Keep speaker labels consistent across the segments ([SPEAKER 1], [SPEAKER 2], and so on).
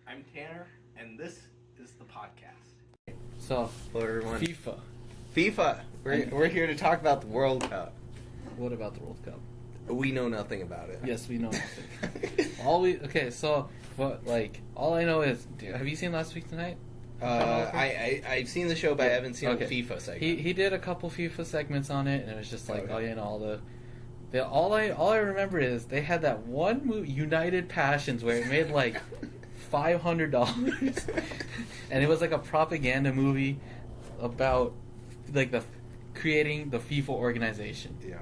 [SPEAKER 1] I'm Tanner, and this is the podcast.
[SPEAKER 2] So,
[SPEAKER 1] Hello, everyone.
[SPEAKER 2] FIFA.
[SPEAKER 1] We're here to talk about the World Cup.
[SPEAKER 2] What about the World Cup?
[SPEAKER 1] We know nothing about it.
[SPEAKER 2] Yes, we know nothing. All I know is, have you seen Last Week Tonight?
[SPEAKER 1] I've seen the show, but I haven't seen
[SPEAKER 2] Okay.
[SPEAKER 1] the FIFA segment.
[SPEAKER 2] He did a couple FIFA segments on it, and it was just like, all I remember is they had that one movie, United Passions, where it made like $500, and it was like a propaganda movie about like creating the FIFA organization.
[SPEAKER 1] Yeah.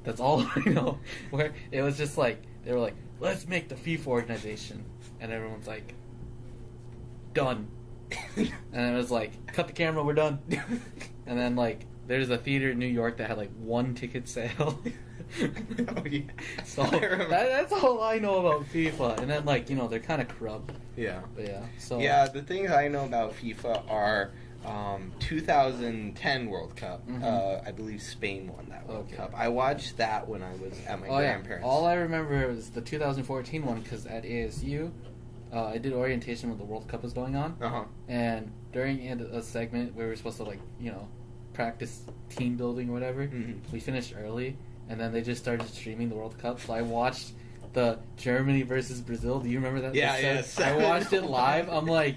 [SPEAKER 2] That's all I know. Where it was just like they were like, let's make the FIFA organization, and everyone's like, done. And it was like, cut the camera, we're done. And then like there's a theater in New York that had like one ticket sale.
[SPEAKER 1] Oh, yeah.
[SPEAKER 2] So that's all I know about FIFA. And then like, they're kind of corrupt.
[SPEAKER 1] Yeah.
[SPEAKER 2] But yeah. So
[SPEAKER 1] Yeah, the things I know about FIFA are 2010 World Cup.
[SPEAKER 2] Mm-hmm.
[SPEAKER 1] I believe Spain won that World
[SPEAKER 2] Okay.
[SPEAKER 1] Cup. I watched that when I was at my grandparents'.
[SPEAKER 2] All I remember was the 2014 one because at ASU, I did orientation when the World Cup was going on.
[SPEAKER 1] Uh-huh.
[SPEAKER 2] And during a segment where we were supposed to practice team building or whatever, we finished early, and then they just started streaming the World Cup. So I watched the Germany versus Brazil. Do you remember that?
[SPEAKER 1] Yeah, yes.
[SPEAKER 2] I watched it live. I'm like,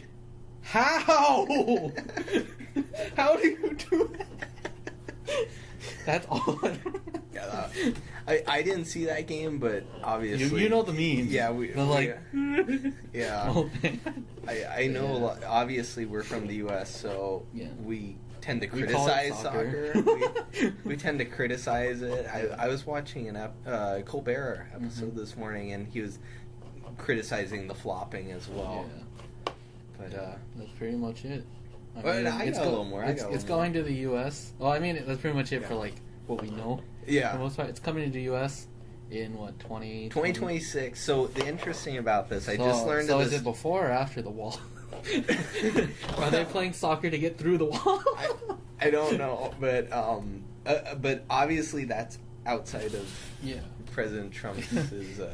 [SPEAKER 2] how? How do you do that? That's all I remember.
[SPEAKER 1] Yeah, I didn't see that game, but obviously
[SPEAKER 2] You know the memes.
[SPEAKER 1] Yeah,
[SPEAKER 2] yeah.
[SPEAKER 1] Oh, I know.
[SPEAKER 2] Yeah.
[SPEAKER 1] A lot. Obviously, we're from the U.S., so
[SPEAKER 2] Yeah.
[SPEAKER 1] we tend to
[SPEAKER 2] We call it
[SPEAKER 1] criticize
[SPEAKER 2] soccer.
[SPEAKER 1] we tend to criticize it. I was watching an Colbert episode this morning, and he was criticizing the flopping as well.
[SPEAKER 2] Yeah.
[SPEAKER 1] But
[SPEAKER 2] That's pretty much it.
[SPEAKER 1] I got a little more.
[SPEAKER 2] It's going to the U.S. Well, I mean, that's pretty much it for like what we know. For the
[SPEAKER 1] yeah.
[SPEAKER 2] most part, it's coming to the U.S. in what
[SPEAKER 1] 2026. So the interesting about this, I just learned.
[SPEAKER 2] So
[SPEAKER 1] of
[SPEAKER 2] is
[SPEAKER 1] this,
[SPEAKER 2] it before or after the wall? Are they playing soccer to get through the wall?
[SPEAKER 1] I don't know, but obviously that's outside of President Trump's.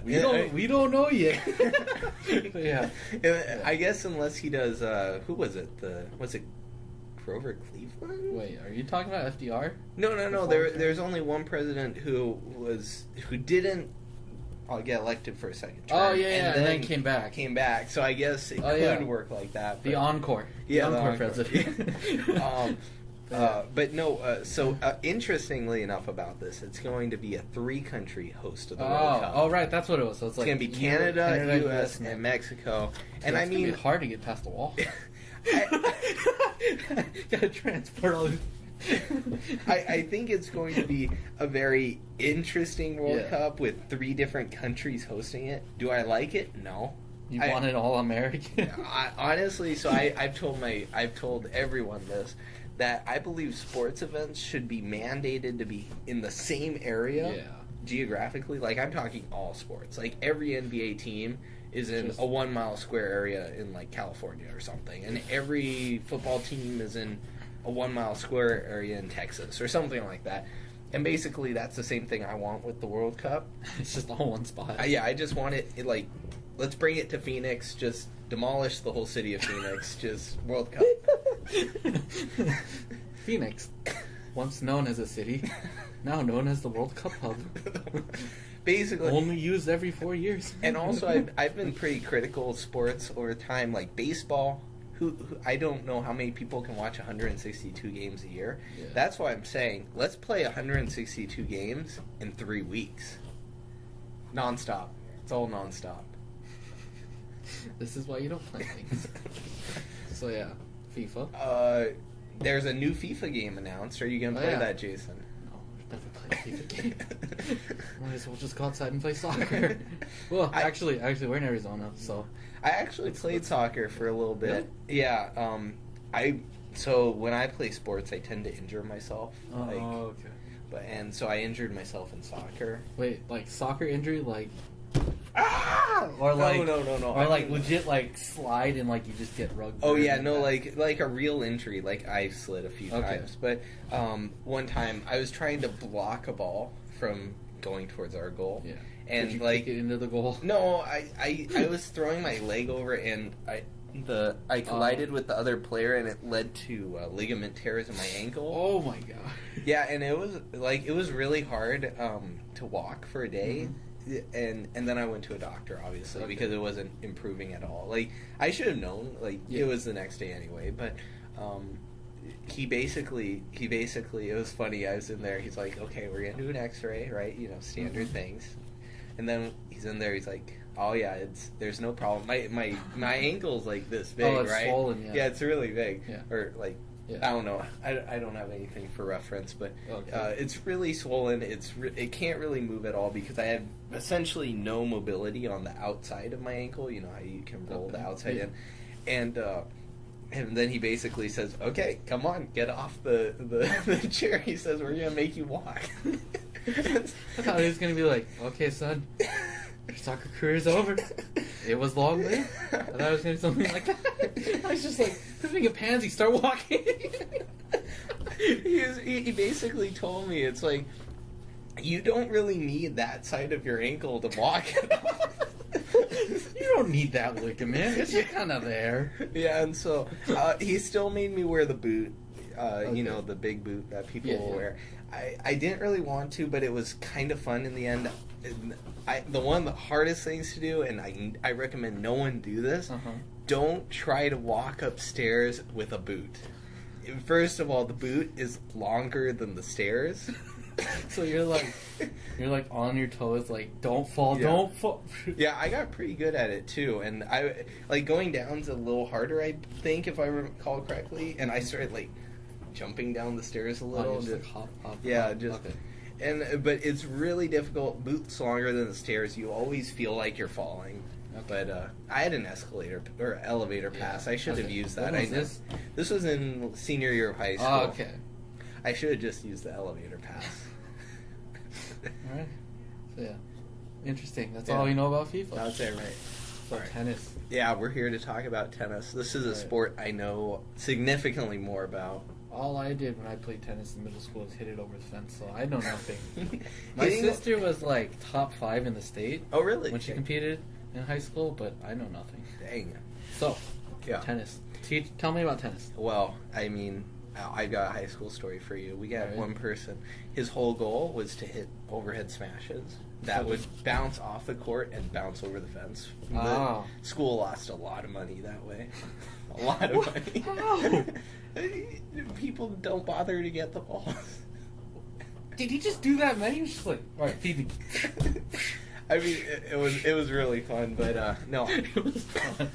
[SPEAKER 2] We don't know yet. Yeah.
[SPEAKER 1] I guess unless he does. Who was it? Was it Grover Cleveland?
[SPEAKER 2] Wait, are you talking about FDR?
[SPEAKER 1] No. There's only one president who didn't get elected for a second term.
[SPEAKER 2] Oh yeah, and then came back.
[SPEAKER 1] So I guess it could work like that.
[SPEAKER 2] The encore.
[SPEAKER 1] Yeah,
[SPEAKER 2] the encore
[SPEAKER 1] encore.
[SPEAKER 2] president.
[SPEAKER 1] But no. So interestingly enough about this, it's going to be a 3-country host of the World Cup.
[SPEAKER 2] Oh, right, that's what it was. So it's
[SPEAKER 1] going to be Canada, U.S., and Mexico. And I mean,
[SPEAKER 2] it's hard to get past the wall. Gotta transport all these.
[SPEAKER 1] I think it's going to be a very interesting World Cup with 3 different countries hosting it. Do I like it? No.
[SPEAKER 2] You want it all American?
[SPEAKER 1] Honestly, so I've told everyone this, that I believe sports events should be mandated to be in the same area geographically. Like, I'm talking all sports. Like, every NBA team is in a 1 mile square area in like California or something, and every football team is in a 1 mile square area in Texas or something like that. And basically that's the same thing I want with the World Cup.
[SPEAKER 2] It's just all one spot.
[SPEAKER 1] I just want it like, let's bring it to Phoenix, just demolish the whole city of Phoenix, just World Cup.
[SPEAKER 2] Phoenix, once known as a city, now known as the World Cup hub.
[SPEAKER 1] Basically,
[SPEAKER 2] only used every 4 years.
[SPEAKER 1] And also, I've been pretty critical of sports over time, like baseball. Who I don't know how many people can watch 162 games a year. Yeah. That's why I'm saying let's play 162 games in 3 weeks, nonstop. It's all nonstop.
[SPEAKER 2] This is why you don't play things. So yeah,
[SPEAKER 1] FIFA. There's a new FIFA game announced. Are you gonna play that, Jason?
[SPEAKER 2] Never play a FIFA game. Might as well just go outside and play soccer. Well, actually, we're in Arizona, so
[SPEAKER 1] I actually played soccer for a little bit.
[SPEAKER 2] Really?
[SPEAKER 1] Yeah. So when I play sports, I tend to injure myself.
[SPEAKER 2] Okay.
[SPEAKER 1] And so I injured myself in soccer.
[SPEAKER 2] Wait, like soccer injury, like
[SPEAKER 1] Or like
[SPEAKER 2] no.
[SPEAKER 1] Or
[SPEAKER 2] like legit like slide and like you just get rugged.
[SPEAKER 1] Oh yeah, no, like a real injury. Like I slid a few times, but one time I was trying to block a ball from going towards our goal, and
[SPEAKER 2] Did you
[SPEAKER 1] like
[SPEAKER 2] kick it into the goal?
[SPEAKER 1] no, I was throwing my leg over and I collided with the other player and it led to ligament tears in my ankle.
[SPEAKER 2] Oh my god.
[SPEAKER 1] Yeah, and it was really hard to walk for a day. And then I went to a doctor, obviously, because it wasn't improving at all. Like, I should have known. Like, it was the next day anyway. But he basically, it was funny. I was in there. He's like, okay, we're gonna do an X-ray, right? You know, standard things. And then he's in there. He's like, oh yeah, there's no problem. My ankle's like this big,
[SPEAKER 2] it's
[SPEAKER 1] right?
[SPEAKER 2] swollen, yeah.
[SPEAKER 1] It's really big.
[SPEAKER 2] Yeah.
[SPEAKER 1] Or like.
[SPEAKER 2] Yeah.
[SPEAKER 1] I don't know. I don't have anything for reference, but
[SPEAKER 2] Okay.
[SPEAKER 1] it's really swollen. It can't really move at all because I have essentially no mobility on the outside of my ankle. You know how you can roll the outside in, and then he basically says, "Okay, come on, get off the chair." He says, "We're gonna make you walk."
[SPEAKER 2] I thought he was gonna be like, "Okay, son, your soccer career's over. It was long lived." I thought it was gonna be something like that. I was just like, "This being a pansy, start walking."
[SPEAKER 1] He basically told me it's like you don't really need that side of your ankle to walk at all.
[SPEAKER 2] You don't need that ligament. It's just kind of there.
[SPEAKER 1] Yeah, and so he still made me wear the boot. You know, the big boot that people will wear. I didn't really want to, but it was kind of fun in the end. One of the hardest things to do, and I recommend no one do this, don't try to walk upstairs with a boot. First of all, the boot is longer than the stairs.
[SPEAKER 2] So you're like on your toes, like don't fall.
[SPEAKER 1] Yeah, I got pretty good at it too, and I like going down's a little harder, I think, if I recall correctly. And I started like jumping down the stairs a little.
[SPEAKER 2] Just like hop,
[SPEAKER 1] yeah,
[SPEAKER 2] hop.
[SPEAKER 1] just.
[SPEAKER 2] Okay.
[SPEAKER 1] But it's really difficult. Boots longer than the stairs. You always feel like you're falling. Okay. But I had an escalator or elevator pass. I should have used that.
[SPEAKER 2] When was
[SPEAKER 1] this was in senior year of high school.
[SPEAKER 2] Oh, okay.
[SPEAKER 1] I should have just used the elevator pass.
[SPEAKER 2] All right. So yeah, interesting. That's all you know about FIFA.
[SPEAKER 1] That's it, right?
[SPEAKER 2] So tennis.
[SPEAKER 1] Yeah, we're here to talk about tennis. This is a sport I know significantly more about.
[SPEAKER 2] All I did when I played tennis in middle school was hit it over the fence, so I know nothing. My sister was like top 5 in the state.
[SPEAKER 1] Oh, really?
[SPEAKER 2] When she competed in high school, but I know nothing.
[SPEAKER 1] Dang.
[SPEAKER 2] So, tennis. Tell me about tennis.
[SPEAKER 1] Well, I mean, I got a high school story for you. We got one person. His whole goal was to hit overhead smashes that would bounce off the court and bounce over the fence. The school lost a lot of money that way. A lot of money.
[SPEAKER 2] How?
[SPEAKER 1] People don't bother to get the balls.
[SPEAKER 2] Did he just do that many? He was just like, all right, feed me.
[SPEAKER 1] I mean, it was really fun, but no.
[SPEAKER 2] It was fun.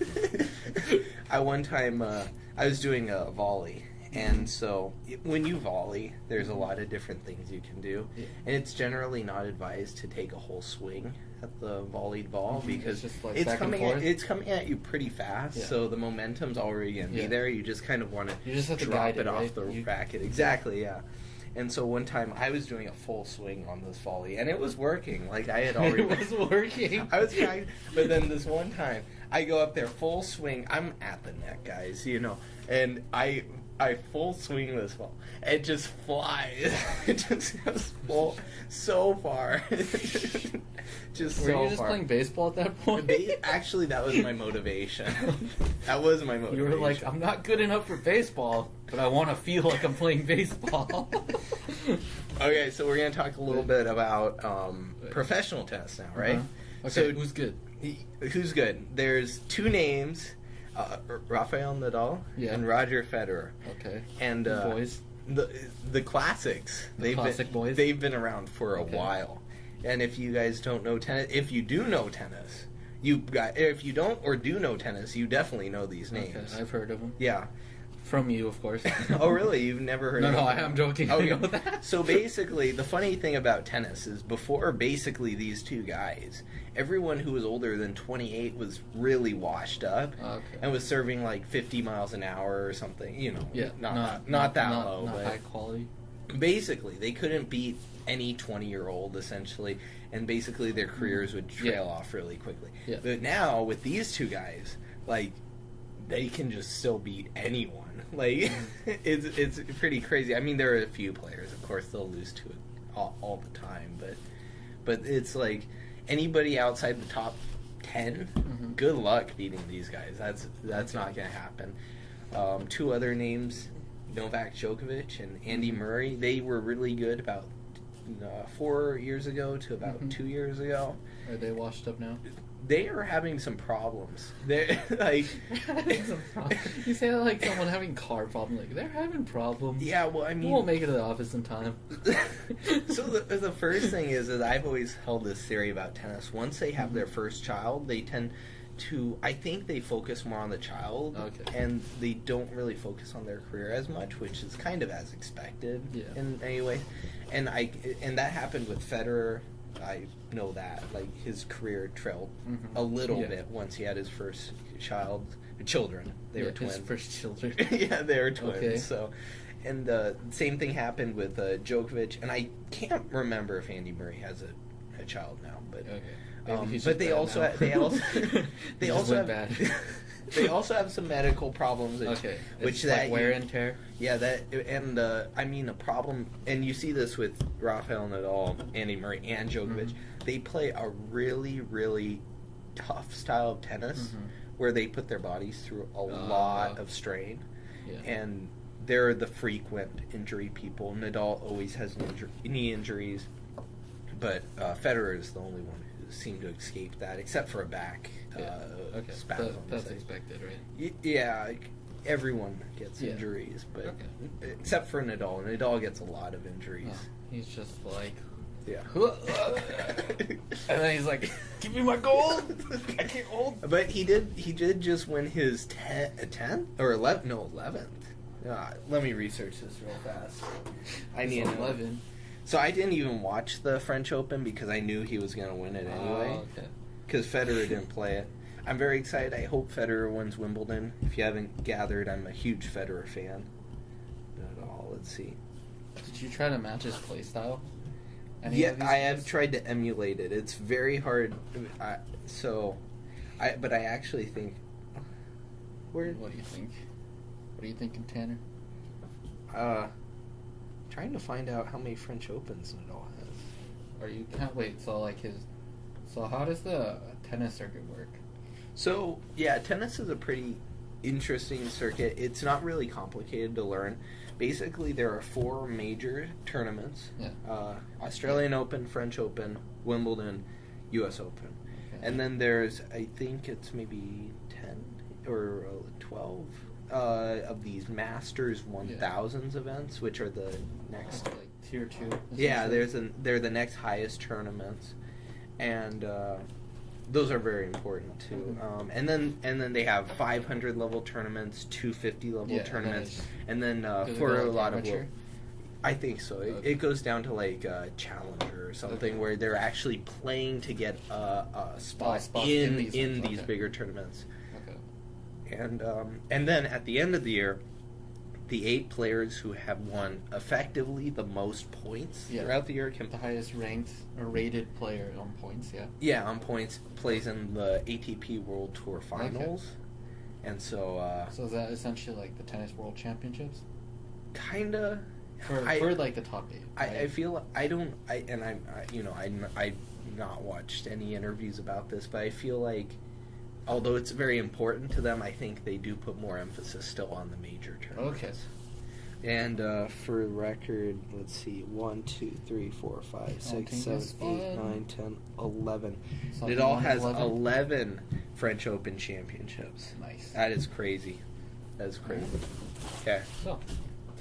[SPEAKER 1] One time I was doing a volley, and so when you volley, there's a lot of different things you can do, and it's generally not advised to take a whole swing at the volleyed ball because it's coming at you pretty fast, so the momentum's already gonna be there. You just kind of want to drop it off the racket. Exactly, yeah. And so one time I was doing a full swing on this volley, and it was working. Like I had already.
[SPEAKER 2] It was working.
[SPEAKER 1] I was trying, but then this one time I go up there full swing. I'm at the net, guys, you know, and I full swing this ball. It just flies. It just goes full so far. Just
[SPEAKER 2] Were you just playing baseball at that point?
[SPEAKER 1] Actually, that was my motivation. That was my motivation.
[SPEAKER 2] You were like, I'm not good enough for baseball, but I want to feel like I'm playing baseball.
[SPEAKER 1] Okay, so we're going to talk a little bit about professional tennis now, right?
[SPEAKER 2] Okay, so who's good?
[SPEAKER 1] Who's good? There's 2 names, Rafael Nadal and Roger Federer.
[SPEAKER 2] Okay.
[SPEAKER 1] And
[SPEAKER 2] boys.
[SPEAKER 1] The classics.
[SPEAKER 2] Boys.
[SPEAKER 1] They've been around for a while. And if you guys don't know tennis, if you do know tennis, if you don't or do know tennis, you definitely know these names.
[SPEAKER 2] Okay, I've heard of them.
[SPEAKER 1] Yeah.
[SPEAKER 2] From you, of course.
[SPEAKER 1] Oh, really? You've never heard of them?
[SPEAKER 2] No, I'm joking.
[SPEAKER 1] Okay.
[SPEAKER 2] I know that.
[SPEAKER 1] So basically, the funny thing about tennis is before basically these 2 guys, everyone who was older than 28 was really washed up and was serving like 50 miles an hour or something. You know, not that low.
[SPEAKER 2] Not
[SPEAKER 1] but
[SPEAKER 2] high quality.
[SPEAKER 1] Basically, they couldn't beat any 20-year-old, essentially, and basically their careers would trail off really quickly.
[SPEAKER 2] Yeah.
[SPEAKER 1] But now, with these 2 guys, like, they can just still beat anyone. Like, it's pretty crazy. I mean, there are a few players, of course, they'll lose to it all the time, but it's like, anybody outside the top 10,
[SPEAKER 2] Mm-hmm.
[SPEAKER 1] good luck beating these guys. That's not going to happen. Two other names, Novak Djokovic and Andy Murray. They were really good about 4 years ago to about 2 years ago.
[SPEAKER 2] Are they washed up now?
[SPEAKER 1] They are having some problems. They're like
[SPEAKER 2] you say that like someone having car problems. Like they're having problems.
[SPEAKER 1] Yeah, well, I
[SPEAKER 2] We
[SPEAKER 1] mean,
[SPEAKER 2] won't make it to the office in time.
[SPEAKER 1] So the first thing is that I've always held this theory about tennis. Once they have their first child, they tend to, I think they focus more on the child, and they don't really focus on their career as much, which is kind of as expected in any way. And that happened with Federer. I know that, like, his career trailed a little bit once he had his first children. They were twins.
[SPEAKER 2] His first children.
[SPEAKER 1] Yeah, they were twins.
[SPEAKER 2] Okay.
[SPEAKER 1] So, and the same thing happened with Djokovic, and I can't remember if Andy Murray has a child now, but but they also have some medical problems, which
[SPEAKER 2] like wear and tear.
[SPEAKER 1] Yeah, I mean a problem, and you see this with Rafael Nadal, Andy Murray, and Djokovic. They play a really, really tough style of tennis where they put their bodies through a lot of strain, and they're the frequent injury people. Nadal always has knee injuries, but Federer is the only one who seemed to escape that, except for a back spasm.
[SPEAKER 2] That's expected, right?
[SPEAKER 1] Yeah, everyone gets injuries, but except for Nadal. Nadal gets a lot of injuries.
[SPEAKER 2] Oh, he's just like,
[SPEAKER 1] and
[SPEAKER 2] then he's like, "Give me my gold! I can't hold."
[SPEAKER 1] But he did just win his 10th or 11th. No, 11th. Let me research this real fast. I need
[SPEAKER 2] 11.
[SPEAKER 1] So I didn't even watch the French Open because I knew he was going to win it anyway. Because Federer didn't play it. I'm very excited. I hope Federer wins Wimbledon. If you haven't gathered, I'm a huge Federer fan. But let's see.
[SPEAKER 2] Did you try to match his play style?
[SPEAKER 1] I have tried to emulate it. It's very hard. But I actually think.
[SPEAKER 2] What do you think? What are you thinking, Tanner?
[SPEAKER 1] Trying to find out how many French Opens Nadal has.
[SPEAKER 2] So how does the tennis circuit work?
[SPEAKER 1] So tennis is a pretty interesting circuit. It's not really complicated to learn. Basically, there are 4 major tournaments: Australian Open, French Open, Wimbledon, U.S. Open, and then there's, I think it's maybe 10 or 12 of these Masters 1000s events, which are the next
[SPEAKER 2] like tier 2.
[SPEAKER 1] Yeah, they're the next highest tournaments, and those are very important too. And then they have 500 level tournaments, 250 level tournaments, and then for a lot of I think so. It goes down to like Challenger or something where they're actually playing to get a spot in these bigger tournaments. And then at the end of the year, the 8 players who have won effectively the most points throughout the year can...
[SPEAKER 2] The highest ranked or rated player on points,
[SPEAKER 1] Yeah, on points, plays in the ATP World Tour Finals. Okay. And so...
[SPEAKER 2] so is that essentially like the Tennis World Championships?
[SPEAKER 1] Kinda.
[SPEAKER 2] For like the top 8. Right?
[SPEAKER 1] I feel... I've not watched any interviews about this, but I feel like... Although it's very important to them, I think they do put more emphasis still on the major tournaments. Okay. And for record, let's see, 1, 2, 3, 4, 5, 6, 7, 8, 9, 10, 11. It all has 11 French Open championships.
[SPEAKER 2] Nice.
[SPEAKER 1] That is crazy. That is crazy. Okay.
[SPEAKER 2] So,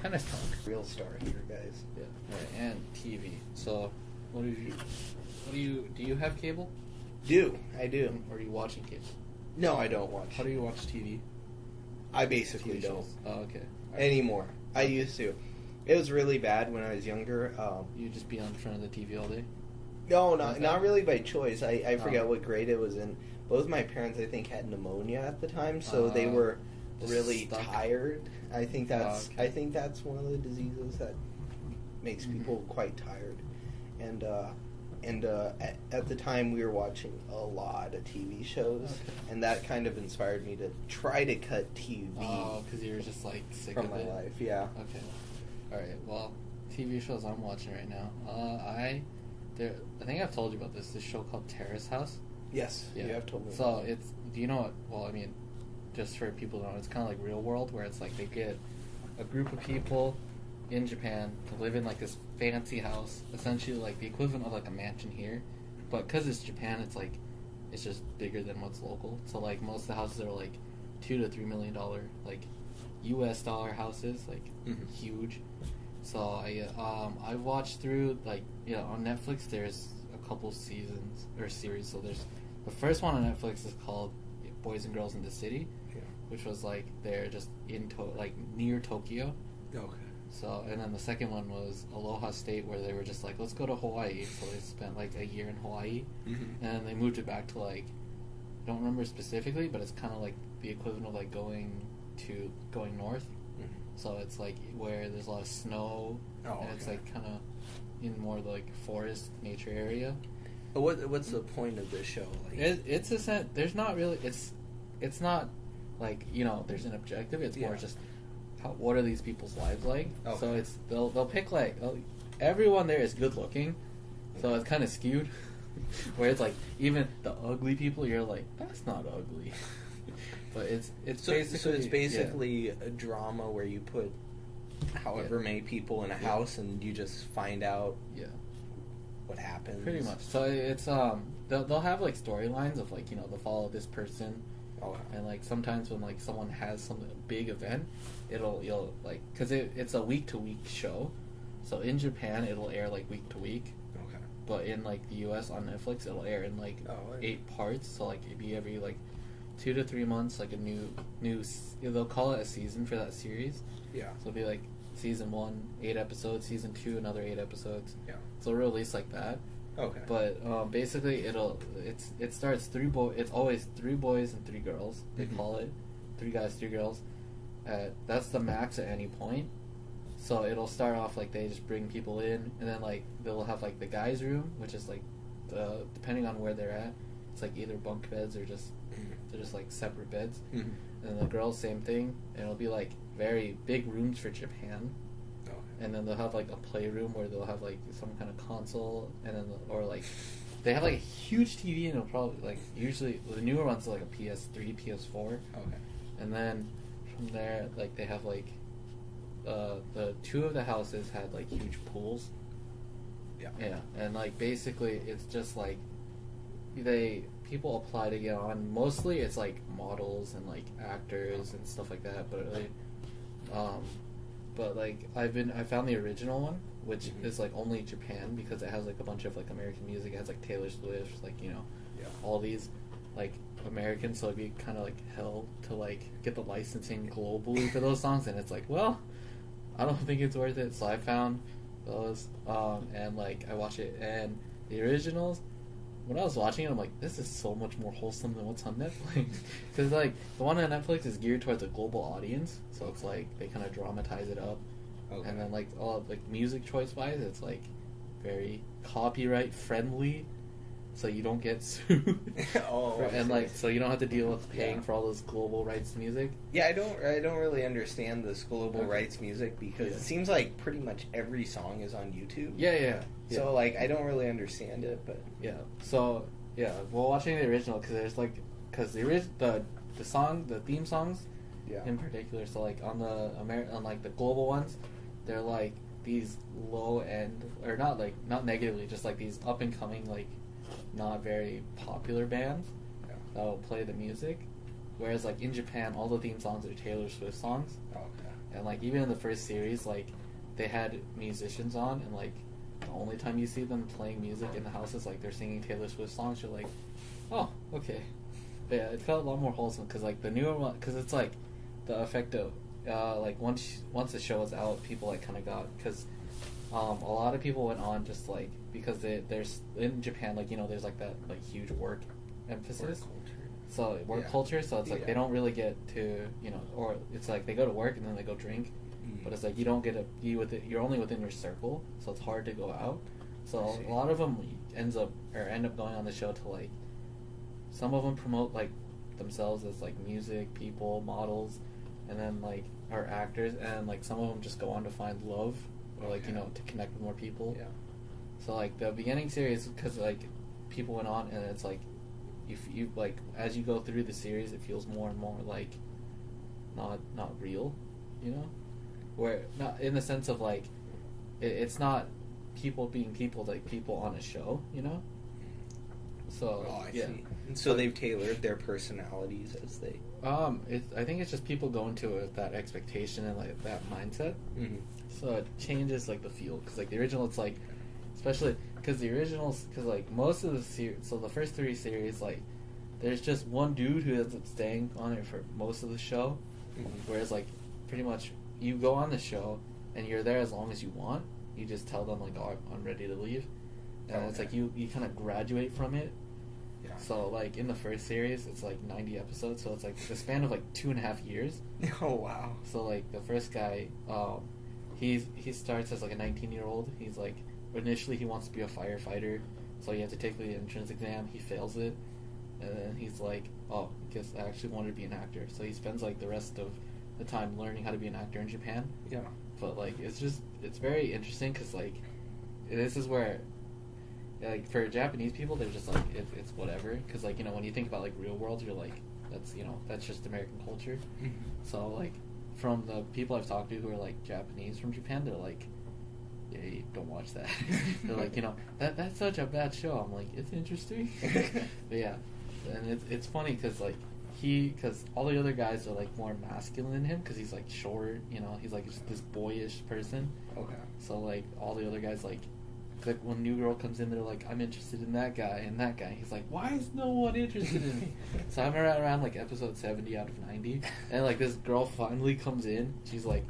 [SPEAKER 2] tennis talk.
[SPEAKER 1] Real star here, guys.
[SPEAKER 2] Yeah. Right, and TV. So, do you have cable?
[SPEAKER 1] I do.
[SPEAKER 2] Or are you watching cable?
[SPEAKER 1] No, I don't watch.
[SPEAKER 2] How do you watch TV?
[SPEAKER 1] I basically don't.
[SPEAKER 2] Oh, okay.
[SPEAKER 1] Anymore. I used to. It was really bad when I was younger.
[SPEAKER 2] You'd just be on front of the TV all day?
[SPEAKER 1] No, not really by choice. I forget what grade it was in. Both my parents, I think, had pneumonia at the time, so they were really tired. I think that's one of the diseases that makes people quite tired. And at the time, we were watching a lot of TV shows, and that kind of inspired me to try to cut TV.
[SPEAKER 2] Oh, because you were just like sick
[SPEAKER 1] from
[SPEAKER 2] of
[SPEAKER 1] my life, yeah.
[SPEAKER 2] Okay. All right. Well, TV shows I'm watching right now. I think I've told you about this show called Terrace House.
[SPEAKER 1] Yes,
[SPEAKER 2] Yeah.
[SPEAKER 1] you have told me.
[SPEAKER 2] So it's, do you know what? Well, I mean, just for people to know, it's kind of like Real World, where it's like they get a group of people in Japan to live in like this fancy house, essentially like the equivalent of like a mansion here, but because it's Japan, it's like it's just bigger than what's local. So like most of the houses are like $2 to $3 million, like U.S. dollar houses, like huge. So I've watched through, like, you know, on Netflix there's a couple seasons or series. So there's the first one on Netflix is called Boys and Girls in the City, which was like they're just like near Tokyo.
[SPEAKER 1] Okay.
[SPEAKER 2] So, and then the second one was Aloha State, where they were just like, let's go to Hawaii. So they spent like a year in Hawaii, and then they moved it back to like, I don't remember specifically, but it's kind of like the equivalent of like going north. So it's like where there's a lot of snow, and it's like kind of in more like forest nature area.
[SPEAKER 1] What's the point of this show? Like,
[SPEAKER 2] it's a there's not really it's not like, you know, there's an objective. It's more just what are these people's lives like. Okay. So it's they'll pick like everyone there is good looking, so it's kind of skewed. Where it's like even the ugly people, you're like, that's not ugly. But it's
[SPEAKER 1] basically a drama where you put however many people in a house and you just find out what happens.
[SPEAKER 2] Pretty much. So it's they'll have like storylines of like, you know, they'll follow this person. And like sometimes when like someone has some big event, you'll like, because it's a week to week show. So in Japan it'll air like week to week. Okay. But in like the US on Netflix it'll air in like 8 parts. So like it'd be every like 2 to 3 months, like a new they'll call it a season for that series. Yeah. So it'll be like season 1, 8 episodes, season 2, another 8 episodes. Yeah. So it'll release like that. Okay. But basically it starts it's always 3 boys and 3 girls. They call it 3 guys, 3 girls. That's the max at any point. So it'll start off like they just bring people in, and then like they'll have like the guys' room, which is like depending on where they're at, it's like either bunk beds or just they're just like separate beds. And then the girls, same thing, and it'll be like very big rooms for Japan. And then they'll have like a playroom where they'll have like some kind of console, and then or like they have like a huge TV, and it'll probably like usually the newer ones are like a PS3, PS4. Okay. And then from there, like they have like the 2 of the houses had like huge pools. Yeah. Yeah, and like basically it's just like people apply to get on. Mostly it's like models and like actors and stuff like that, but like I found the original one, which is like only Japan, because it has like a bunch of like American music. It has like Taylor Swift, like, you know, all these like Americans. So it'd be kind of like hell to like get the licensing globally for those songs, and it's like, well, I don't think it's worth it. So I found those, and like I watched it, and the originals. When I was watching it, I'm like, this is so much more wholesome than what's on Netflix. Because, like, the one on Netflix is geared towards a global audience. So it's like, they kind of dramatize it up. Okay. And then, like, all like music choice-wise, it's, like, very copyright-friendly. So you don't get sued. And, like, so you don't have to deal with paying for all those global rights to music. Yeah, I don't really understand this global rights music, because it seems like pretty much every song is on YouTube. Yeah. So, like, I don't really understand it, but... Yeah. So, yeah, well, watching the original, because there's, like... Because the theme songs, in particular, so, like, on the global ones, they're, like, these low-end... Or not negatively, just, like, these up-and-coming, like, not very popular bands that will play the music. Whereas, like, in Japan, all the theme songs are Taylor Swift songs. Okay. And, like, even in the first series, like, they had musicians on, and, like... The only time you see them playing music in the house is like they're singing Taylor Swift songs. You're like, oh, okay. But yeah, it felt a lot more wholesome, because like the newer one, because it's like the effect of like once the show was out, people like kind of got, because a lot of people went on just like because there's in Japan, like, you know, there's like that like huge work emphasis. Work culture. So it's like they don't really get to, you know, or it's like they go to work and then they go drink. But it's like you don't get to be with it. You're only within your circle, so it's hard to go out. So a lot of them end up going on the show to like. Some of them promote like themselves as like music people, models, and then like are actors, and like some of them just go on to find love, or like, you know, to connect with more people. Yeah. So like the beginning series, because like people went on, and it's like if you like as you go through the series, it feels more and more like not real, you know, where not in the sense of like it's not people being people, like people on a show, you know. So
[SPEAKER 1] I see. And so they've tailored their personalities as they.
[SPEAKER 2] I think it's just people go into it with that expectation and like that mindset.
[SPEAKER 1] Mm-hmm.
[SPEAKER 2] So it changes like the feel, because like the original, it's like, especially because the originals, because like most of the series, so the first 3 series, like there's just one dude who ends up staying on it for most of the show, whereas like pretty much you go on the show and you're there as long as you want. You just tell them like, oh, I'm ready to leave, and it's like you kind of graduate from it.
[SPEAKER 1] Yeah.
[SPEAKER 2] So like in the first series, it's like 90 episodes, so it's like the span of like 2.5 years.
[SPEAKER 1] Oh wow!
[SPEAKER 2] So like the first guy, he starts as like a 19-year-old. He's like initially he wants to be a firefighter, so you have to take the entrance exam. He fails it, and then he's like, oh, I guess I actually wanted to be an actor. So he spends like the rest of the time learning how to be an actor in Japan.
[SPEAKER 1] Yeah.
[SPEAKER 2] But like it's very interesting, because like this is where. Like for Japanese people, they're just like it's whatever, because like, you know, when you think about like real world, you're like that's just American culture.
[SPEAKER 1] Mm-hmm.
[SPEAKER 2] So like from the people I've talked to who are like Japanese from Japan, they're like, yeah, you don't watch that. They're like, you know, that's such a bad show. I'm like, it's interesting. But yeah, and it's funny because like because all the other guys are like more masculine than him, because he's like short, you know, he's like just this boyish person.
[SPEAKER 1] Okay.
[SPEAKER 2] So like all the other guys like when a new girl comes in, they're like, I'm interested in that guy and that guy. He's like, why is no one interested in me? So I'm around like episode 70 out of 90, and like this girl finally comes in. She's like,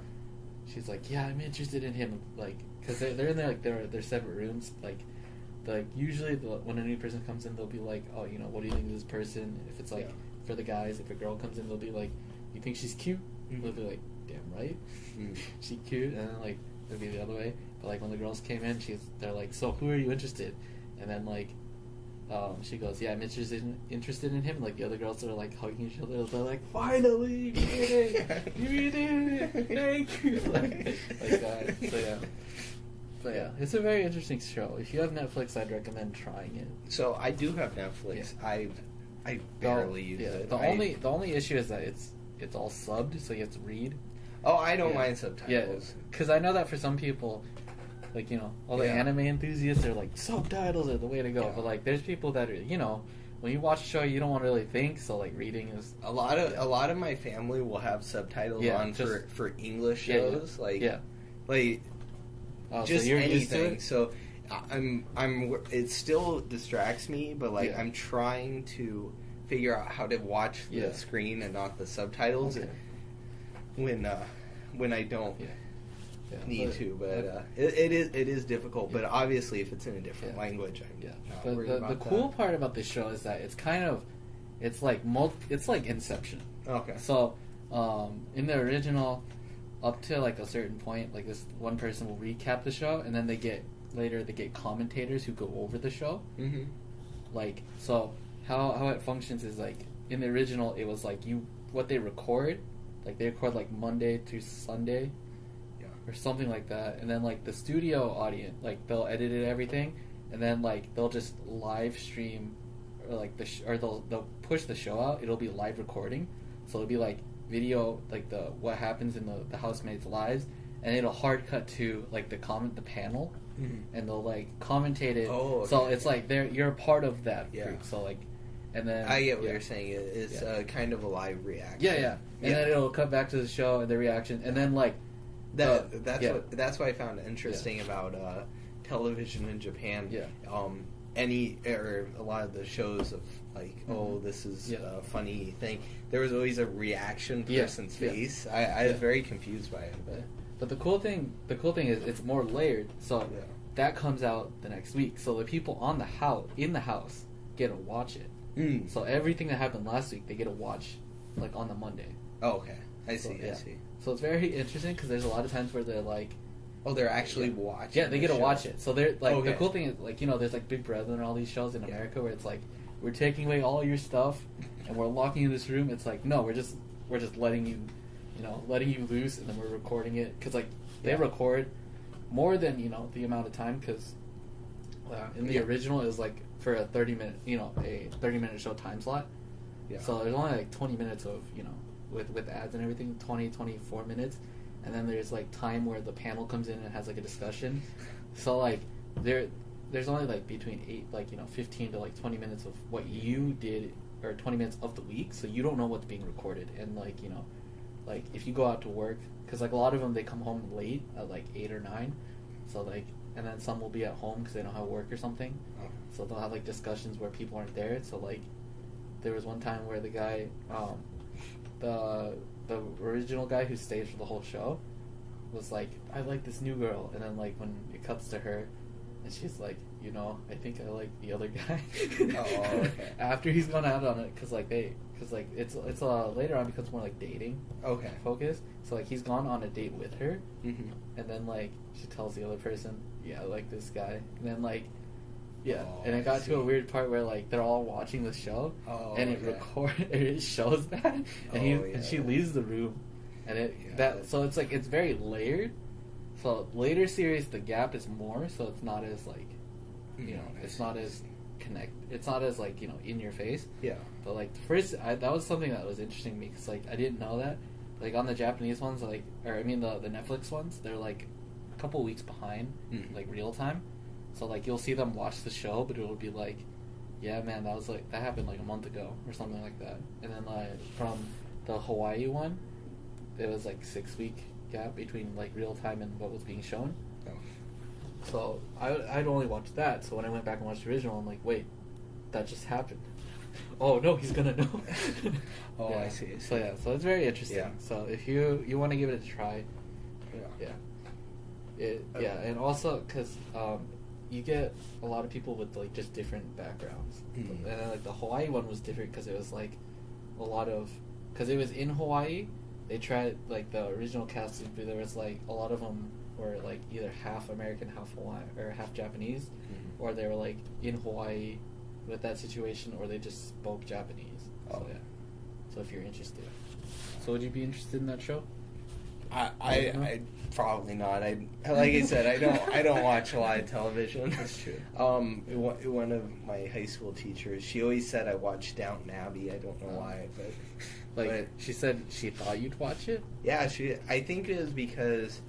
[SPEAKER 2] yeah, I'm interested in him. Like, because they're in there like their separate rooms. Like usually when a new person comes in, they'll be like, oh, you know, what do you think of this person? If it's like for the guys, if a girl comes in, they'll be like, you think she's cute? Mm-hmm. They'll be like, damn right, she's cute. And then like it'll be the other way. But like when the girls came in, they're like, so who are you interested? And then like she goes, yeah, I'm interested in him. And like the other girls are like hugging each other. They're like, finally, you did it, you did it, thank you, like that. So yeah. But yeah, it's a very interesting show. If you have Netflix, I'd recommend trying it.
[SPEAKER 1] So I do have Netflix. Yeah. I barely use it.
[SPEAKER 2] The only issue is that it's all subbed, so you have to read.
[SPEAKER 1] Oh, I don't mind subtitles.
[SPEAKER 2] Yeah, because I know that for some people, like, you know, all the anime enthusiasts are like, subtitles are the way to go. Yeah. But like, there's people that are, you know, when you watch a show, you don't want to really think, so like reading is
[SPEAKER 1] a lot of my family will have subtitles on for English shows, like just
[SPEAKER 2] so
[SPEAKER 1] anything. So I'm it still distracts me, but like I'm trying to figure out how to watch the screen and not the subtitles. Okay. When I don't need to, but it is difficult. But obviously, if it's in a different language, I'm not worried about that.
[SPEAKER 2] The cool part about this show is that it's kind of it's like Inception.
[SPEAKER 1] Okay.
[SPEAKER 2] So in the original, up to like a certain point, like this one person will recap the show, and then they get commentators who go over the show.
[SPEAKER 1] Mm-hmm.
[SPEAKER 2] Like, so how it functions is like in the original, it was like what they record. Like, they record, like, Monday through Sunday, or something like that. And then, like, the studio audience, like, they'll edit it, everything, and then, like, they'll just live stream, or, like, they'll push the show out. It'll be live recording. So it'll be, like, video, like, what happens in the housemates' lives, and it'll hard cut to, like, the panel, and they'll, like, commentate it.
[SPEAKER 1] Oh, okay.
[SPEAKER 2] So it's, like, you're a part of that group. So, like, and then
[SPEAKER 1] I get what you're saying. It's kind of a live reaction.
[SPEAKER 2] Yeah. And then it'll cut back to the show and the reaction, and then like
[SPEAKER 1] that's what I found interesting about television in Japan.
[SPEAKER 2] Yeah.
[SPEAKER 1] A lot of the shows of like, this is a funny thing. There was always a reaction person's face. I was very confused by it,
[SPEAKER 2] but the cool thing is it's more layered. So that comes out the next week. So the people in the house get to watch it. So everything that happened last week, they get to watch, like, on the Monday.
[SPEAKER 1] Oh, okay. I see.
[SPEAKER 2] So it's very interesting, because there's a lot of times where they're like...
[SPEAKER 1] Oh, they're actually watching.
[SPEAKER 2] Yeah, they get to watch it. So they're, like, the cool thing is, like, you know, there's, like, Big Brother and all these shows in America where it's like, we're taking away all your stuff, and we're locking you in this room. It's like, no, we're just letting you, you know, letting you loose, and then we're recording it. Because, like, they record more than, you know, the amount of time, because In the original, it was like for a 30-minute show time slot.
[SPEAKER 1] Yeah.
[SPEAKER 2] So there's only like 20 minutes of, with ads and everything, 24 minutes. And then there's like time where the panel comes in and has like a discussion. So like there's only like between 15 to like 20 minutes of what you did, or 20 minutes of the week. So you don't know what's being recorded. And like, like if you go out to work, because like a lot of them, they come home late at like 8 or 9. So like, and then some will be at home because they don't have work or something.
[SPEAKER 1] Oh.
[SPEAKER 2] So they'll have like discussions where people aren't there. So like, there was one time where the guy, the original guy who stayed for the whole show, was like, I like this new girl, and then like when it cuts to her, and she's like, I think I like the other guy.
[SPEAKER 1] Oh, okay.
[SPEAKER 2] After he's gone out on it, because it's later on becomes more like dating.
[SPEAKER 1] Okay.
[SPEAKER 2] Focus. So like he's gone on a date with her,
[SPEAKER 1] Mm-hmm.
[SPEAKER 2] and then like she tells the other person, yeah, I like this guy, and then like. Yeah,
[SPEAKER 1] Oh,
[SPEAKER 2] and it got to a weird part where like they're all watching the show, and it shows that, and she leaves the room, and so it's like it's very layered. So later series, the gap is more, so it's not as like, it's not as it's not as like in your face.
[SPEAKER 1] Yeah.
[SPEAKER 2] But like the first, that was something that was interesting to me because like I didn't know that, like on the Japanese ones, like the Netflix ones, they're like a couple weeks behind, like real time. So like you'll see them watch the show, but it'll be like, yeah, man, that happened like a month ago or something like that. And then like from the Hawaii one, there was like 6-week gap between like real time and what was being shown.
[SPEAKER 1] Oh.
[SPEAKER 2] So I'd only watched that. So when I went back and watched the original, I'm like, wait, that just happened. Oh no, he's gonna know.
[SPEAKER 1] Oh,
[SPEAKER 2] yeah.
[SPEAKER 1] I see.
[SPEAKER 2] So yeah, so it's very interesting.
[SPEAKER 1] Yeah.
[SPEAKER 2] So if you want to give it a try, and also because you get a lot of people with like just different backgrounds, and then, like the Hawaii one was different because it was like a lot of because it was in Hawaii. They tried like the original cast. There was like a lot of them were like either half American, half Hawaiian, or half Japanese, or they were like in Hawaii with that situation, or they just spoke Japanese. So yeah. So if you're interested, so would you be interested in that show?
[SPEAKER 1] I probably not. Like I said, I don't watch a lot of television.
[SPEAKER 2] That's true.
[SPEAKER 1] One of my high school teachers, she always said I watched Downton Abbey. I don't know why, but
[SPEAKER 2] she said she thought you'd watch it.
[SPEAKER 1] Yeah, I think it was because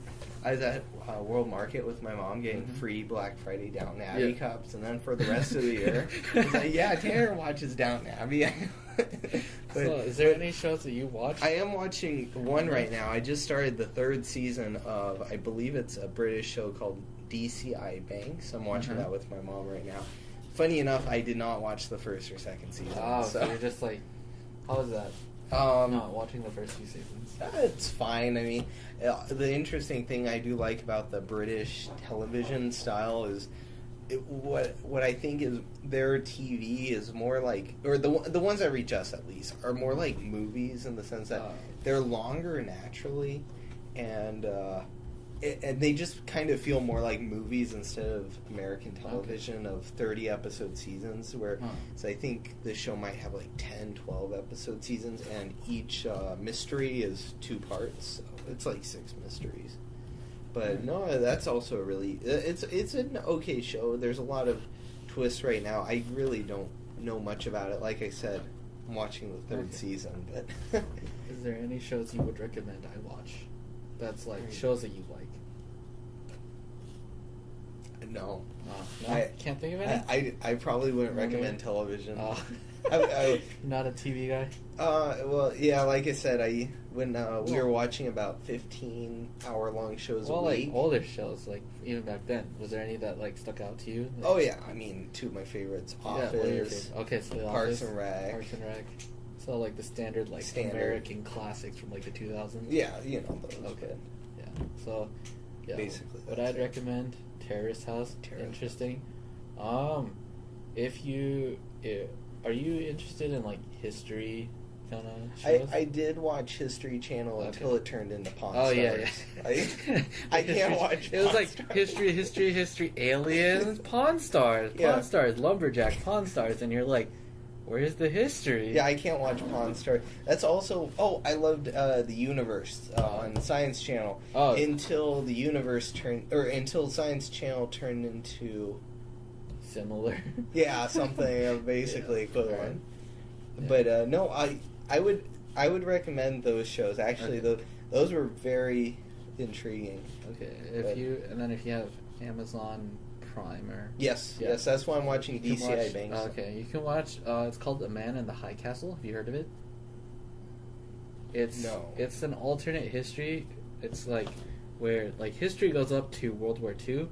[SPEAKER 1] I was at World Market with my mom getting free Black Friday Downton Abbey cups, and then for the rest of the year, I was like, yeah, Tanner watches Downton Abbey.
[SPEAKER 2] So, is there any shows that you watch?
[SPEAKER 1] I am watching one right now. I just started the 3rd season of, I believe it's a British show called DCI Banks. I'm watching that with my mom right now. Funny enough, I did not watch the 1st or 2nd season.
[SPEAKER 2] Oh, so you're just like, how is that? Not watching the first 2 seasons.
[SPEAKER 1] It's fine. I mean, the interesting thing I do like about the British television style is what I think is their TV is more like, or the ones that reach us at least, are more like movies in the sense that they're longer naturally, and they just kind of feel more like movies instead of American television of 30 episode seasons, where so I think this show might have like 10, 12 episode seasons, and each mystery is 2 parts, so it's like 6 mysteries. But no, that's also a really it's an okay show. There's a lot of twists right now. I really don't know much about it. Like I said, I'm watching the 3rd season. But
[SPEAKER 2] is there any shows you would recommend I watch? That's like shows that you like.
[SPEAKER 1] No.
[SPEAKER 2] No? I can't think of any.
[SPEAKER 1] I probably wouldn't recommend television.
[SPEAKER 2] Not a TV guy.
[SPEAKER 1] Well, yeah, like I said, when we were watching about 15-hour-long shows a week.
[SPEAKER 2] Like older shows, like even back then, was there any that like stuck out to you? Like,
[SPEAKER 1] oh yeah, I mean, 2 of my favorites: Office,
[SPEAKER 2] okay, so the
[SPEAKER 1] Parks
[SPEAKER 2] Office,
[SPEAKER 1] and Rec.
[SPEAKER 2] Parks and Rec. So like the standard American classics from like the 2000s.
[SPEAKER 1] Yeah, those.
[SPEAKER 2] Okay. Yeah. So yeah,
[SPEAKER 1] basically,
[SPEAKER 2] what I'd recommend: Terrace House. Interesting. If you are you interested in like history kind of shows?
[SPEAKER 1] I did watch History Channel until it turned into Pawn
[SPEAKER 2] Stars.
[SPEAKER 1] Yeah. I can't watch
[SPEAKER 2] It was like history, aliens, Pawn Stars, Lumberjack, Pawn Stars, and you're like, where's the history?
[SPEAKER 1] Yeah, I can't watch Pawn Stars. That's also... Oh, I loved The Universe on Science Channel. Until The Universe until Science Channel turned into...
[SPEAKER 2] similar.
[SPEAKER 1] Yeah, something basically equivalent.
[SPEAKER 2] Yeah.
[SPEAKER 1] But no, I would recommend those shows. Actually, those were very intriguing.
[SPEAKER 2] Okay, if you have Amazon Prime or
[SPEAKER 1] yes, that's why I'm watching DCI Banks.
[SPEAKER 2] Okay, you can watch. It's called The Man in the High Castle. Have you heard of it? It's an alternate history. It's like where like history goes up to World War II,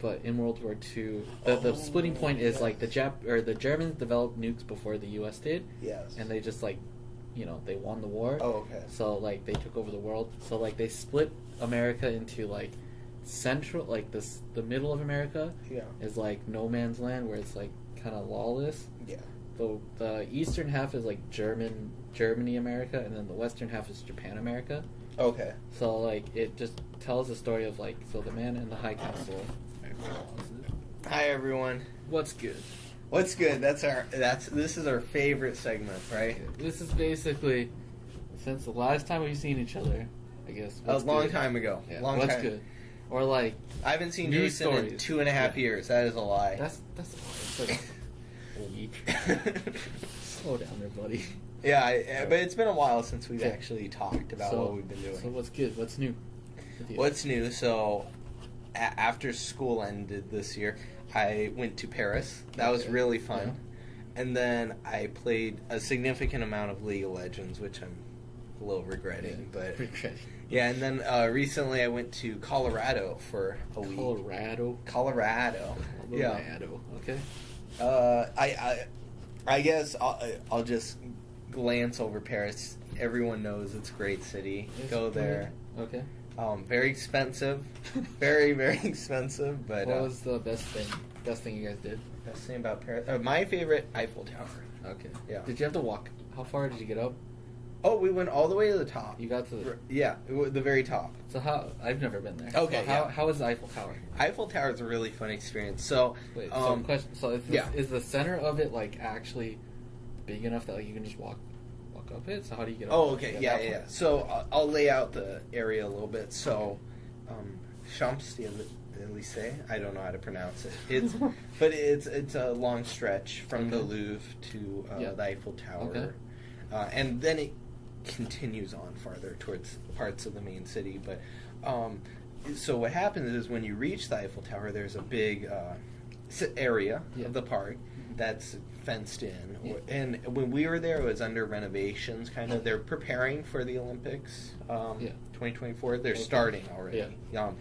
[SPEAKER 2] but in World War II, the splitting point is like the Germans developed nukes before the U.S. did.
[SPEAKER 1] Yes.
[SPEAKER 2] And they just like, they won the war.
[SPEAKER 1] Oh, okay.
[SPEAKER 2] So like they took over the world. So like they split America into like central, like the middle of America.
[SPEAKER 1] Yeah.
[SPEAKER 2] Is like no man's land where it's like kind of lawless.
[SPEAKER 1] Yeah.
[SPEAKER 2] The eastern half is like Germany America, and then the western half is Japan America.
[SPEAKER 1] Okay.
[SPEAKER 2] So like it just tells the story of like the man in the high castle.
[SPEAKER 1] Hi everyone.
[SPEAKER 2] What's good?
[SPEAKER 1] What's good? This is our favorite segment, right?
[SPEAKER 2] This is basically since the last time we've seen each other, I guess.
[SPEAKER 1] A long time ago.
[SPEAKER 2] Yeah.
[SPEAKER 1] Long
[SPEAKER 2] what's
[SPEAKER 1] time.
[SPEAKER 2] good? Or like
[SPEAKER 1] I haven't seen
[SPEAKER 2] news
[SPEAKER 1] Jason
[SPEAKER 2] stories.
[SPEAKER 1] in 2.5 years. That is a lie.
[SPEAKER 2] That's a lie. It's like a week. Slow down there, buddy.
[SPEAKER 1] Yeah, but it's been a while since we've actually talked about what we've been doing.
[SPEAKER 2] So what's good? What's new?
[SPEAKER 1] What's new? So after school ended this year, I went to Paris. That was really fun. Yeah. And then I played a significant amount of League of Legends, which I'm a little regretting. Yeah, and then recently I went to Colorado for a week. Colorado. Yeah.
[SPEAKER 2] Okay.
[SPEAKER 1] I guess I'll just glance over Paris. Everyone knows it's a great city. Go there.
[SPEAKER 2] Okay.
[SPEAKER 1] Very expensive. Very, very expensive. But
[SPEAKER 2] what was the best thing you guys did?
[SPEAKER 1] Best thing about Paris? My favorite, Eiffel Tower.
[SPEAKER 2] Okay.
[SPEAKER 1] Yeah.
[SPEAKER 2] Did you have to walk? How far did you get up?
[SPEAKER 1] Oh, we went all the way to the top.
[SPEAKER 2] You got to
[SPEAKER 1] the very top.
[SPEAKER 2] So I've never been there.
[SPEAKER 1] Okay.
[SPEAKER 2] So how is the Eiffel Tower?
[SPEAKER 1] Eiffel Tower is a really fun experience. So
[SPEAKER 2] wait. Question. So is the center of it like actually big enough that like, you can just walk up it? So how do you get up?
[SPEAKER 1] Oh, okay. Yeah. So I'll lay out the area a little bit. So Champs-Élysées. I don't know how to pronounce it. But it's a long stretch from the Louvre to the Eiffel Tower, and then it continues on farther towards parts of the main city. But so what happens is when you reach the Eiffel Tower, there's a big area of the park that's fenced in. Yeah. And when we were there, it was under renovations, kind of. They're preparing for the Olympics 2024. They're starting already. Yeah.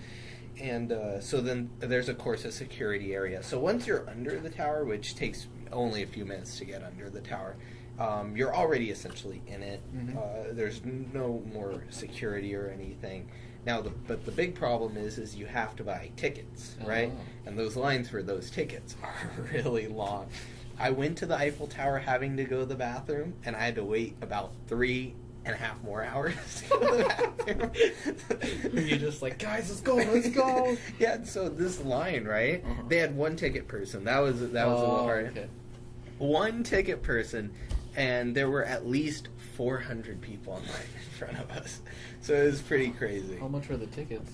[SPEAKER 1] And so then there's, of course, a security area. So once you're under the tower, which takes only a few minutes to get under the tower, you're already essentially in it. Mm-hmm. There's no more security or anything. Now, but the big problem is you have to buy tickets, right? And those lines for those tickets are really long. I went to the Eiffel Tower having to go to the bathroom, and I had to wait about 3.5 more hours to go to the bathroom.
[SPEAKER 2] You're just like, guys, let's go.
[SPEAKER 1] Yeah, so this line, right? They had one ticket person. That was a little hard.
[SPEAKER 2] Okay.
[SPEAKER 1] One ticket person, and there were at least 400 people in line in front of us. So it was pretty crazy.
[SPEAKER 2] How much were the tickets?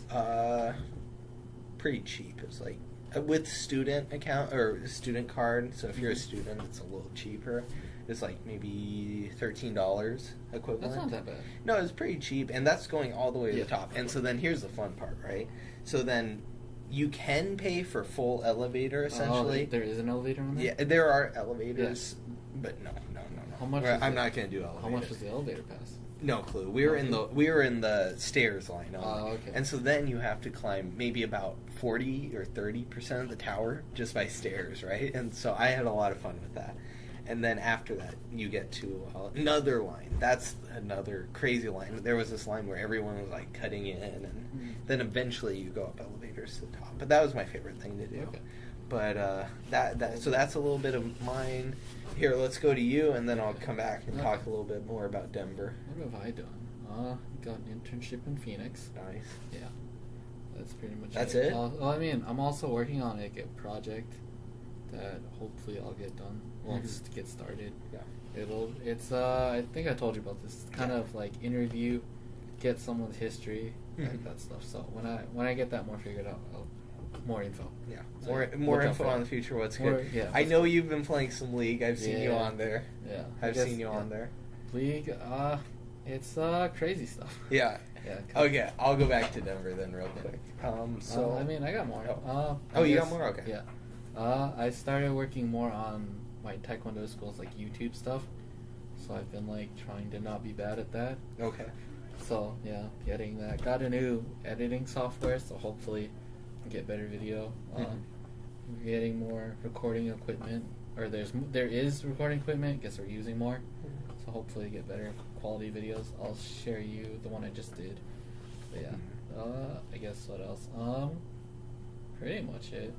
[SPEAKER 1] Pretty cheap. It was like with student account or student card. So if you're a student, it's a little cheaper. It's like maybe $13 equivalent.
[SPEAKER 2] That's not that bad.
[SPEAKER 1] No, it's pretty cheap, and that's going all the way to the top. And so then here's the fun part, right? So then you can pay for full elevator essentially.
[SPEAKER 2] There is an elevator on there?
[SPEAKER 1] Yeah, there are elevators, but no.
[SPEAKER 2] How much?
[SPEAKER 1] I'm not going to do elevators.
[SPEAKER 2] How much was the elevator pass?
[SPEAKER 1] No clue. We were in the stairs line.
[SPEAKER 2] Okay.
[SPEAKER 1] And so then you have to climb maybe about 40 or 30% of the tower just by stairs, right? And so I had a lot of fun with that. And then after that, you get to another line. That's another crazy line. There was this line where everyone was like cutting in, and then eventually you go up elevators to the top. But that was my favorite thing to do. Okay. But so that's a little bit of mine. Here, let's go to you, and then I'll come back and talk a little bit more about Denver.
[SPEAKER 2] What have I done? Got an internship in Phoenix.
[SPEAKER 1] Nice.
[SPEAKER 2] Yeah. That's pretty much
[SPEAKER 1] That's it?
[SPEAKER 2] Well, I mean, I'm also working on a project that hopefully I'll get done once to get started.
[SPEAKER 1] Yeah.
[SPEAKER 2] It's I think I told you about this. It's kind of like interview, get someone's history, like that stuff. So when I get that more figured out, more info.
[SPEAKER 1] Yeah, more info on the future. What's good?
[SPEAKER 2] Yeah,
[SPEAKER 1] I know you've been playing some League. I've seen you on there.
[SPEAKER 2] Yeah,
[SPEAKER 1] I've seen you on there.
[SPEAKER 2] League, it's crazy stuff.
[SPEAKER 1] Yeah.
[SPEAKER 2] Yeah.
[SPEAKER 1] Okay, I'll go back to Denver then real quick. So
[SPEAKER 2] I mean, I got more.
[SPEAKER 1] You got more? Okay.
[SPEAKER 2] Yeah. I started working more on my Taekwondo school's like YouTube stuff. So I've been like trying to not be bad at that.
[SPEAKER 1] Okay.
[SPEAKER 2] So yeah, getting that. Got a new editing software, so hopefully get better video. Getting more recording equipment, or there is recording equipment. Guess we're using more. So hopefully get better quality videos. I'll share you the one I just did. But yeah, I guess what else? Pretty much it.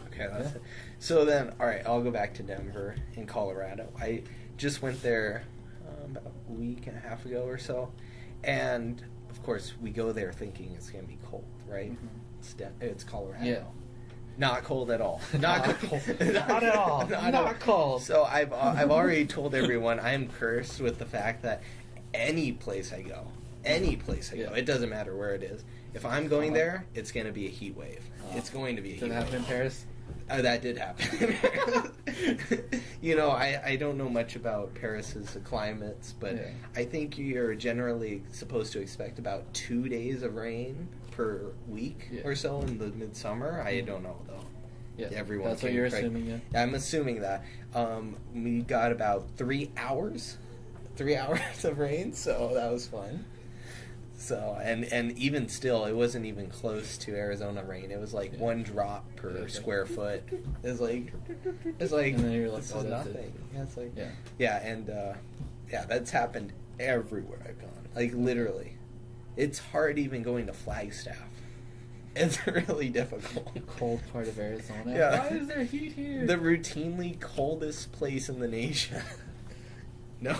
[SPEAKER 1] Okay, that's it. So then, all right, I'll go back to Denver in Colorado. I just went there about a week and a half ago or so, and of course we go there thinking it's gonna be cold, right? It's Colorado.
[SPEAKER 2] Yeah.
[SPEAKER 1] Not cold at all. Not cold.
[SPEAKER 2] Not at all. Not cold.
[SPEAKER 1] So I've already told everyone I am cursed with the fact that any place I go, it doesn't matter where it is. If I'm going there, it's going to be a heat wave. It's going to be a heat wave.
[SPEAKER 2] Did that happen in Paris?
[SPEAKER 1] That did happen. You know, I don't know much about Paris's climates, but I think you're generally supposed to expect about 2 days of rain per week or so in the midsummer. I don't know though.
[SPEAKER 2] Yeah,
[SPEAKER 1] everyone.
[SPEAKER 2] That's what you're assuming. Yeah,
[SPEAKER 1] I'm assuming that. We got about 3 hours of rain, so that was fun. So and even still, it wasn't even close to Arizona rain. It was like 1 drop per square foot. It's like
[SPEAKER 2] and then you're like,
[SPEAKER 1] this is nothing. Yeah, it's like and that's happened everywhere I've gone. Like literally, it's hard even going to Flagstaff. It's really difficult.
[SPEAKER 2] The cold part of Arizona.
[SPEAKER 1] Yeah.
[SPEAKER 2] Why is there heat here?
[SPEAKER 1] The routinely coldest place in the nation. No.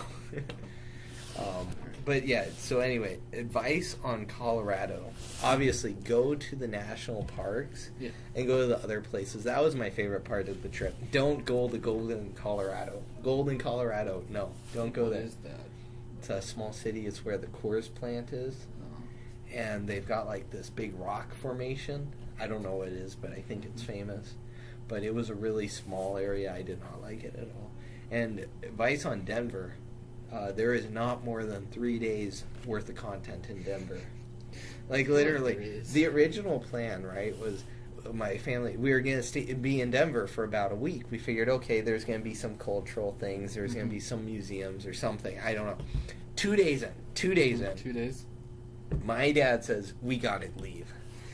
[SPEAKER 1] But yeah, so anyway, advice on Colorado. Obviously, go to the national parks and go to the other places. That was my favorite part of the trip. Don't go to Golden, Colorado. No, don't go there.
[SPEAKER 2] What is that?
[SPEAKER 1] It's a small city. It's where the Coors plant is. And they've got like this big rock formation. I don't know what it is, but I think it's famous. But it was a really small area. I did not like it at all. And advice on Denver. There is not more than 3 days worth of content in Denver. Like literally, the original plan, right, was my family. We were gonna be in Denver for about a week. We figured, okay, there's gonna be some cultural things. There's gonna be some museums or something. I don't know. 2 days in. 2 days. My dad says we gotta leave.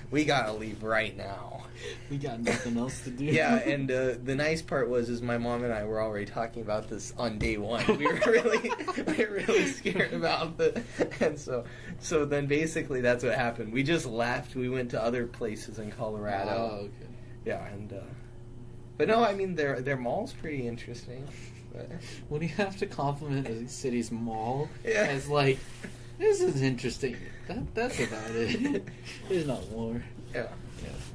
[SPEAKER 1] We gotta leave right now.
[SPEAKER 2] We got nothing else to do.
[SPEAKER 1] Yeah, and the nice part is my mom and I were already talking about this on day one. We were really scared about and so then basically that's what happened. We just left. We went to other places in Colorado.
[SPEAKER 2] Oh, okay.
[SPEAKER 1] Yeah, and but no, I mean their mall's pretty interesting. But.
[SPEAKER 2] When you have to compliment a city's mall as like, this is interesting. That's about it. There's not more.
[SPEAKER 1] Yeah.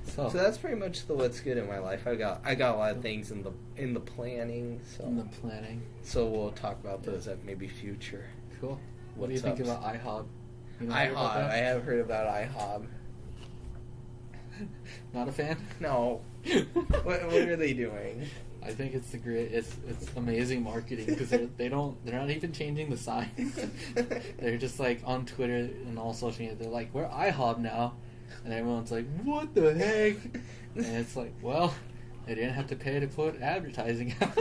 [SPEAKER 2] So
[SPEAKER 1] that's pretty much the what's good in my life. I got a lot of things in the planning. So we'll talk about those at maybe future.
[SPEAKER 2] Cool. What do you think about IHOB?
[SPEAKER 1] IHOB. I have heard about IHOB.
[SPEAKER 2] Not a fan?
[SPEAKER 1] No. What are they doing?
[SPEAKER 2] I think it's it's amazing marketing because they're not even changing the signs. They're just like on Twitter and all social media. They're like, we're IHOB now, and everyone's like, what the heck? And it's like, well, they didn't have to pay to put advertising out.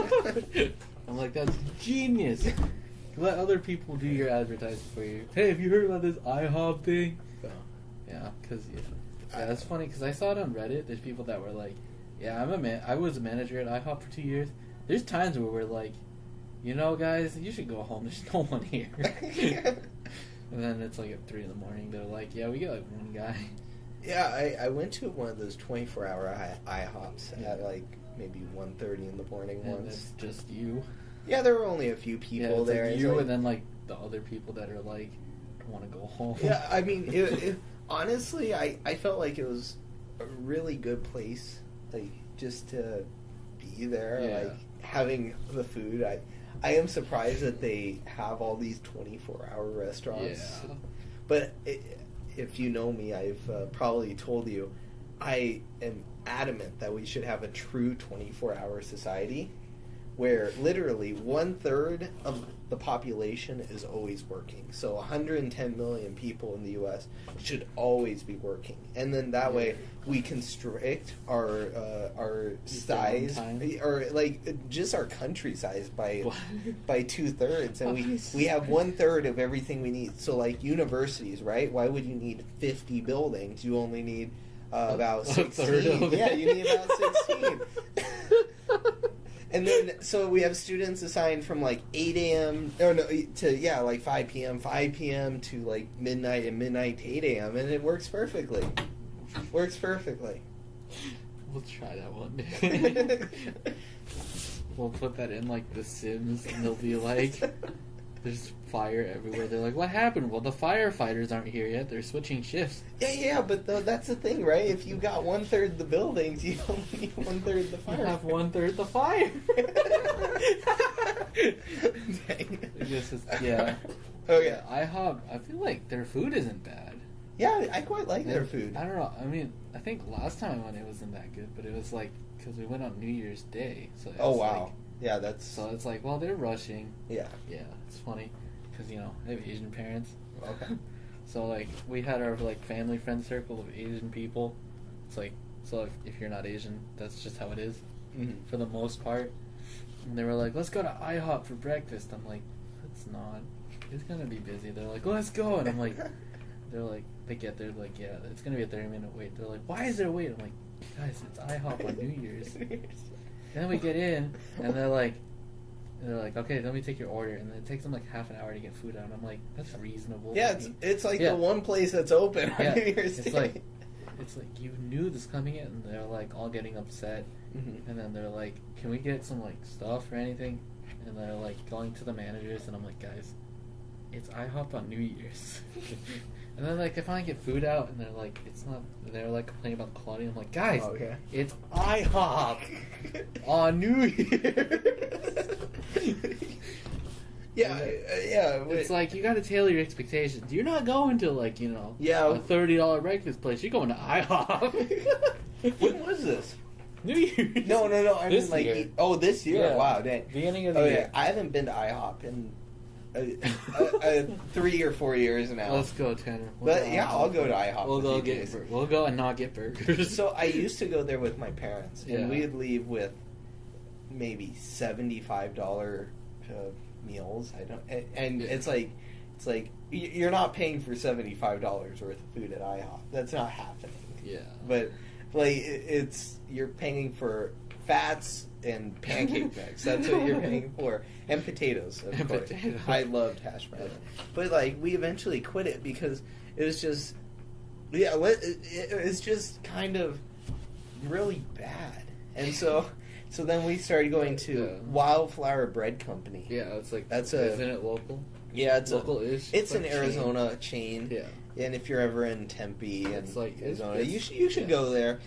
[SPEAKER 2] I'm like, that's genius. Let other people do your advertising for you. Hey, have you heard about this IHOB thing? Yeah, because that's funny because I saw it on Reddit. There's people that were like, yeah, I was a manager at IHOP for 2 years. There's times where we're like, you know, guys, you should go home. There's no one here. And then it's like at 3 a.m. They're like, yeah, we got like one guy.
[SPEAKER 1] Yeah, I went to one of those 24-hour IHOPs at like maybe 1:30 in the morning
[SPEAKER 2] and
[SPEAKER 1] once.
[SPEAKER 2] It's just you.
[SPEAKER 1] Yeah, there were only a few people there.
[SPEAKER 2] Like you and then like the other people that are like, I want to go home.
[SPEAKER 1] Yeah, I mean, it honestly, I felt like it was a really good place. Like, just to be there, like, having the food. I am surprised that they have all these 24-hour restaurants.
[SPEAKER 2] Yeah.
[SPEAKER 1] But if you know me, I've probably told you, I am adamant that we should have a true 24-hour society where literally 1/3 of the population is always working. So 110 million people in the U.S. should always be working, and then that way we constrict our size, or like just our country size by 2/3, and we have 1/3 of everything we need. So like universities, right? Why would you need 50 buildings? You only need about 16. Yeah, you need about 16. And then, so we have students assigned from like 8 a.m. to like 5 p.m., 5 p.m. to like midnight, and midnight to 8 a.m. And it works perfectly. Works perfectly.
[SPEAKER 2] We'll try that one day. We'll put that in like The Sims, and they'll be like, there's fire everywhere. They're like, what happened? Well, the firefighters aren't here yet. They're switching shifts.
[SPEAKER 1] Yeah, but that's the thing, right? If you got 1/3 the buildings, you only need 1/3 the fire.
[SPEAKER 2] You have 1/3 the fire. Yeah.
[SPEAKER 1] Okay.
[SPEAKER 2] Yeah, IHOP, I feel like their food isn't bad.
[SPEAKER 1] Yeah, I quite like their food.
[SPEAKER 2] I don't know. I mean, I think last time I went, it wasn't that good, but it was like, because we went on New Year's Day. So it was
[SPEAKER 1] wow.
[SPEAKER 2] Like,
[SPEAKER 1] yeah, that's...
[SPEAKER 2] So it's like, well, they're rushing.
[SPEAKER 1] Yeah.
[SPEAKER 2] Yeah, it's funny, because, you know, I have Asian parents.
[SPEAKER 1] Okay.
[SPEAKER 2] So, like, we had our, like, family friend circle of Asian people. It's like, so if you're not Asian, that's just how it is, for the most part. And they were like, let's go to IHOP for breakfast. I'm like, let's not. It's going to be busy. They're like, let's go. And I'm like, they're like, they get there, like, yeah, it's going to be a 30-minute wait. They're like, why is there a wait? I'm like, guys, it's IHOP on New Year's. Then we get in, and they're like, okay, let me take your order, and then it takes them like half an hour to get food out. And I'm like, that's reasonable.
[SPEAKER 1] Yeah, it's like the one place that's open on New Year's Day.
[SPEAKER 2] It's like you knew this coming in, and they're like all getting upset, and then they're like, can we get some like stuff or anything? And they're like going to the managers, and I'm like, guys, it's IHOP on New Year's. And then like they finally get food out, and they're like, it's not. They're like complaining about the quality. I'm like, guys, it's IHOP on New Year's.
[SPEAKER 1] Yeah.
[SPEAKER 2] It's like you got to tailor your expectations. You're not going to like a $30 breakfast place. You're going to IHOP.
[SPEAKER 1] When was this?
[SPEAKER 2] New Year's.
[SPEAKER 1] No. I
[SPEAKER 2] this
[SPEAKER 1] mean,
[SPEAKER 2] year.
[SPEAKER 1] Oh, this year.
[SPEAKER 2] Yeah.
[SPEAKER 1] Wow, dang.
[SPEAKER 2] Beginning of the year.
[SPEAKER 1] I haven't been to IHOP in 3 or 4 years now.
[SPEAKER 2] Let's go, Tanner.
[SPEAKER 1] I'll go to IHOP.
[SPEAKER 2] We'll go and not get burgers.
[SPEAKER 1] So I used to go there with my parents, and we'd leave with maybe $75 meals. It's like you're not paying for $75 worth of food at IHOP. That's not happening.
[SPEAKER 2] Yeah.
[SPEAKER 1] But like you're paying for fats and pancake mix. That's what you're paying for, and potatoes. Of course. Potatoes. I loved hash brown, but like we eventually quit it because it was just it's just kind of really bad, and so then we started going to Wildflower Bread Company.
[SPEAKER 2] Yeah, it's like
[SPEAKER 1] isn't
[SPEAKER 2] it local?
[SPEAKER 1] Yeah, it's
[SPEAKER 2] local-ish.
[SPEAKER 1] It's an Arizona chain.
[SPEAKER 2] Yeah,
[SPEAKER 1] and if you're ever in Tempe and Arizona, you should go there.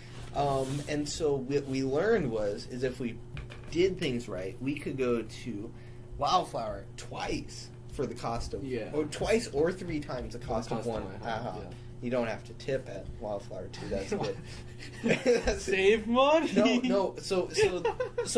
[SPEAKER 1] And so what we learned is if we did things right, we could go to Wildflower twice for the cost of, or twice or 3 times the cost of one. You don't have to tip at Wildflower too. That's good.
[SPEAKER 2] Save money.
[SPEAKER 1] No. So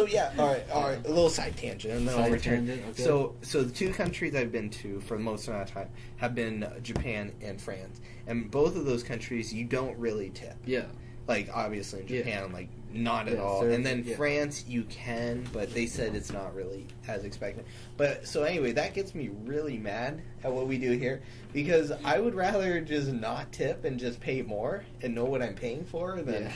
[SPEAKER 1] yeah. All right. A little side tangent, and then I'll return. Okay. So the 2 countries I've been to for the most amount of time have been Japan and France, and both of those countries you don't really tip.
[SPEAKER 2] Yeah.
[SPEAKER 1] Like, obviously in Japan, like, not at all. And then France, you can, but they said it's not really as expected. But, so anyway, that gets me really mad at what we do here, because I would rather just not tip and just pay more and know what I'm paying for than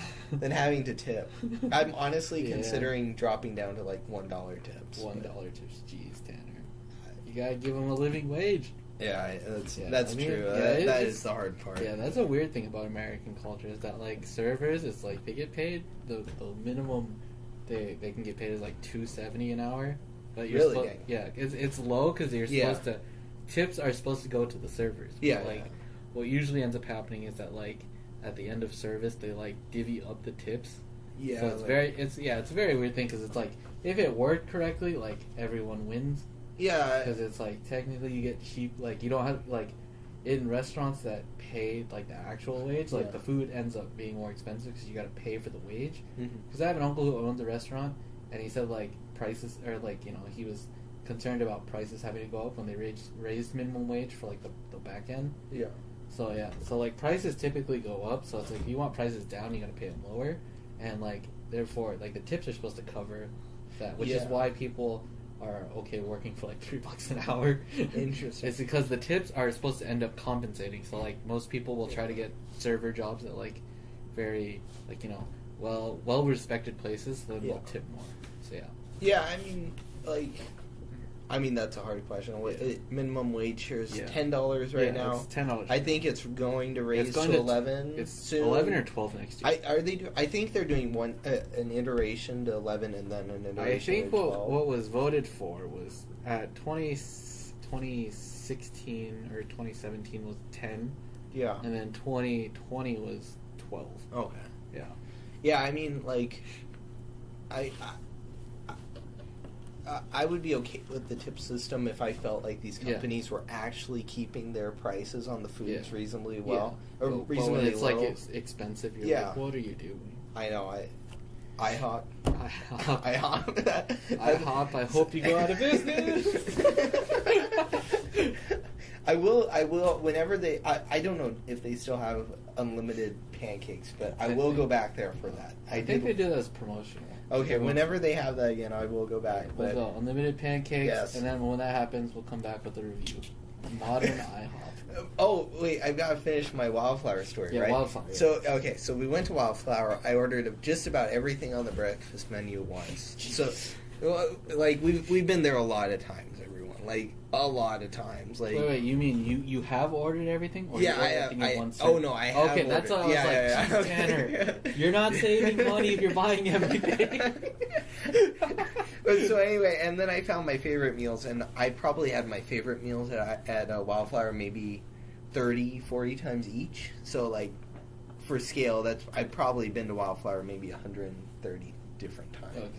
[SPEAKER 1] having to tip. I'm honestly considering dropping down to, like, $1 tips.
[SPEAKER 2] $1 tips. Jeez, Tanner. You gotta give them a living wage.
[SPEAKER 1] Yeah, that's true. That is the hard part.
[SPEAKER 2] Yeah, that's a weird thing about American culture is that like servers, it's like they get paid the minimum they can get paid is like $2.70 an hour. But you're
[SPEAKER 1] really?
[SPEAKER 2] It's low because you're supposed to tips are supposed to go to the servers. But, what usually ends up happening is that like at the end of service they like divvy up the tips. Yeah, so it's it's a very weird thing because it's like if it worked correctly, like everyone wins.
[SPEAKER 1] Yeah,
[SPEAKER 2] because it's like technically you get cheap. Like you don't have like in restaurants that pay like the actual wage, like the food ends up being more expensive because you got to pay for the wage. Because I have an uncle who owns a restaurant, and he said like prices, or like, you know, he was concerned about prices having to go up when they raised minimum wage for like the back end.
[SPEAKER 1] Yeah.
[SPEAKER 2] So so like prices typically go up. So it's like if you want prices down, you got to pay them lower, and like therefore like the tips are supposed to cover that, which is why people are okay working for like $3 an hour.
[SPEAKER 1] Interesting.
[SPEAKER 2] It's because the tips are supposed to end up compensating. So like most people will try to get server jobs at like very like, you know, well respected places, so they'll tip more. So
[SPEAKER 1] yeah, I mean that's a hard question. Minimum wage here is $10 right now.
[SPEAKER 2] It's $10.
[SPEAKER 1] I think it's going to raise to 11.
[SPEAKER 2] It's
[SPEAKER 1] soon.
[SPEAKER 2] 11 or 12 next year.
[SPEAKER 1] I think they're doing an iteration to 11 and then an iteration.
[SPEAKER 2] I think
[SPEAKER 1] to 12.
[SPEAKER 2] what was voted for was at 2016 or 2017 was 10.
[SPEAKER 1] Yeah.
[SPEAKER 2] And then 2020 was 12.
[SPEAKER 1] Okay.
[SPEAKER 2] Yeah.
[SPEAKER 1] Yeah, I mean, like, I would be okay with the tip system if I felt like these companies were actually keeping their prices on the foods reasonably well, or reasonably
[SPEAKER 2] it's
[SPEAKER 1] low.
[SPEAKER 2] like it's expensive. You're like, what are you doing?
[SPEAKER 1] I know. IHOP.
[SPEAKER 2] IHOP. I hope you go out of business.
[SPEAKER 1] I will. Whenever I don't know if they still have unlimited pancakes, but I will go back there for that.
[SPEAKER 2] I think they do that as promotional.
[SPEAKER 1] Okay, whenever they have that again, I will go back.
[SPEAKER 2] We'll go unlimited pancakes, and then when that happens, we'll come back with a review. Modern IHOP.
[SPEAKER 1] Oh wait, I've got to finish my Wildflower story, right?
[SPEAKER 2] Wildflower.
[SPEAKER 1] So so we went to Wildflower. I ordered just about everything on the breakfast menu once. So, like we've been there a lot of times, everyone. Like a lot of times. Like
[SPEAKER 2] wait, you mean you have ordered everything? Or
[SPEAKER 1] yeah, I have. Oh no, I have.
[SPEAKER 2] Okay, that's what I was like. Tanner, you're not saving money if you're buying everything.
[SPEAKER 1] But so anyway, and then I found my favorite meals, and I probably had my favorite meals at Wildflower maybe 30, 40 times each. So like for scale, I've probably been to Wildflower maybe 130 different times.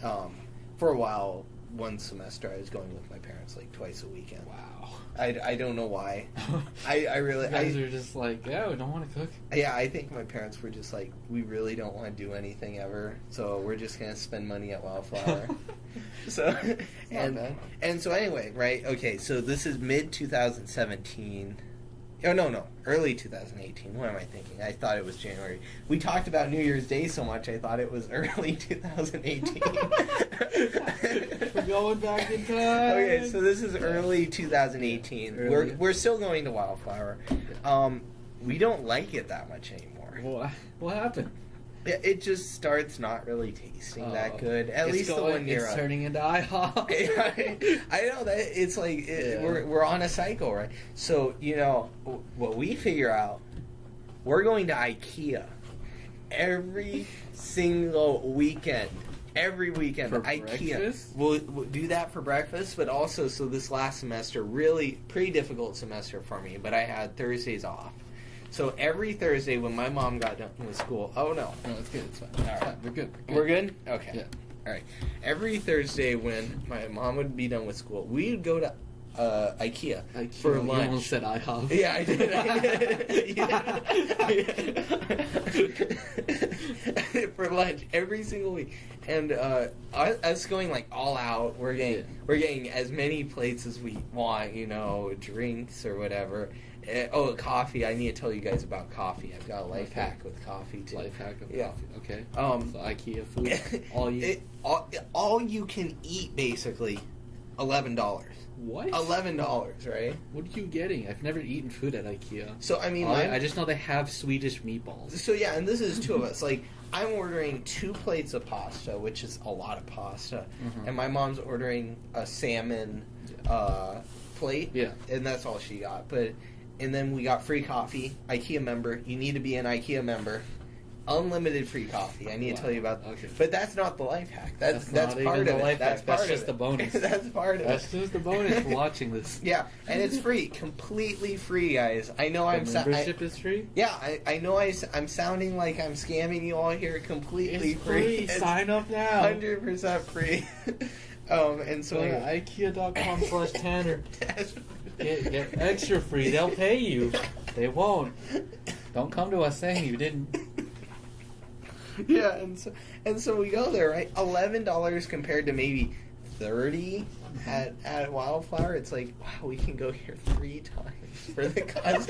[SPEAKER 1] Okay. For a while, one semester I was going with my parents like twice a weekend.
[SPEAKER 2] Wow.
[SPEAKER 1] I don't know why. I really...
[SPEAKER 2] You guys are just like, we don't want to cook.
[SPEAKER 1] Yeah, I think my parents were just like, we really don't want to do anything ever, so we're just going to spend money at Wildflower. And so anyway, right, okay, so this is mid-2017. Oh, no, early 2018. What am I thinking? I thought it was January. We talked about New Year's Day so much, I thought it was early 2018.
[SPEAKER 2] We're going back in time.
[SPEAKER 1] Okay, so this is early 2018. We're still going to Wildflower. We don't like it that much anymore.
[SPEAKER 2] What happened?
[SPEAKER 1] It just starts not really tasting that good. At least the one near
[SPEAKER 2] it's turning into IHOP.
[SPEAKER 1] I know that it's like we're on a cycle, right? So what we figure out, we're going to IKEA every single weekend. Every weekend,
[SPEAKER 2] for
[SPEAKER 1] IKEA.
[SPEAKER 2] Breakfast?
[SPEAKER 1] We'll do that for breakfast, but also so this last semester, really pretty difficult semester for me. But I had Thursdays off. So every Thursday when my mom got done with school... Oh, no.
[SPEAKER 2] No, it's good. It's fine.
[SPEAKER 1] All right.
[SPEAKER 2] We're good.
[SPEAKER 1] We're good? Okay.
[SPEAKER 2] Yeah.
[SPEAKER 1] All right. Every Thursday when my mom would be done with school, we would go to IKEA for lunch.
[SPEAKER 2] You almost said IHOP.
[SPEAKER 1] Yeah, I did. For lunch every single week. And us going like all out, we're getting as many plates as we want, drinks or whatever. Coffee. I need to tell you guys about coffee. I've got a life hack with coffee too.
[SPEAKER 2] Life hack of coffee. Okay.
[SPEAKER 1] So
[SPEAKER 2] IKEA food.
[SPEAKER 1] All you can eat basically, $11.
[SPEAKER 2] What?
[SPEAKER 1] $11, right?
[SPEAKER 2] What are you getting? I've never eaten food at IKEA.
[SPEAKER 1] So I mean,
[SPEAKER 2] I just know they have Swedish meatballs.
[SPEAKER 1] So yeah, and this is two of us. Like I'm ordering 2 plates of pasta, which is a lot of pasta, and my mom's ordering a salmon plate.
[SPEAKER 2] Yeah,
[SPEAKER 1] and that's all she got. And then we got free coffee. IKEA member. You need to be an IKEA member. Unlimited free coffee. I need to tell you about.
[SPEAKER 2] Okay.
[SPEAKER 1] But that's not the life hack. That's part of it.
[SPEAKER 2] That's just the bonus.
[SPEAKER 1] That's part of it.
[SPEAKER 2] That's just the bonus for watching this.
[SPEAKER 1] Yeah, and it's free, completely free, guys. I know
[SPEAKER 2] membership is free.
[SPEAKER 1] Yeah, I know I'm sounding like I'm scamming you all here. Completely
[SPEAKER 2] it's free. Sign up now.
[SPEAKER 1] 100% free. And so
[SPEAKER 2] IKEA.com/Tanner. Get extra free. They'll pay you. They won't. Don't come to us saying you didn't.
[SPEAKER 1] Yeah, and so we go there, right? $11 compared to maybe $30 at Wildflower. It's like, wow, we can go here 3 times for the cost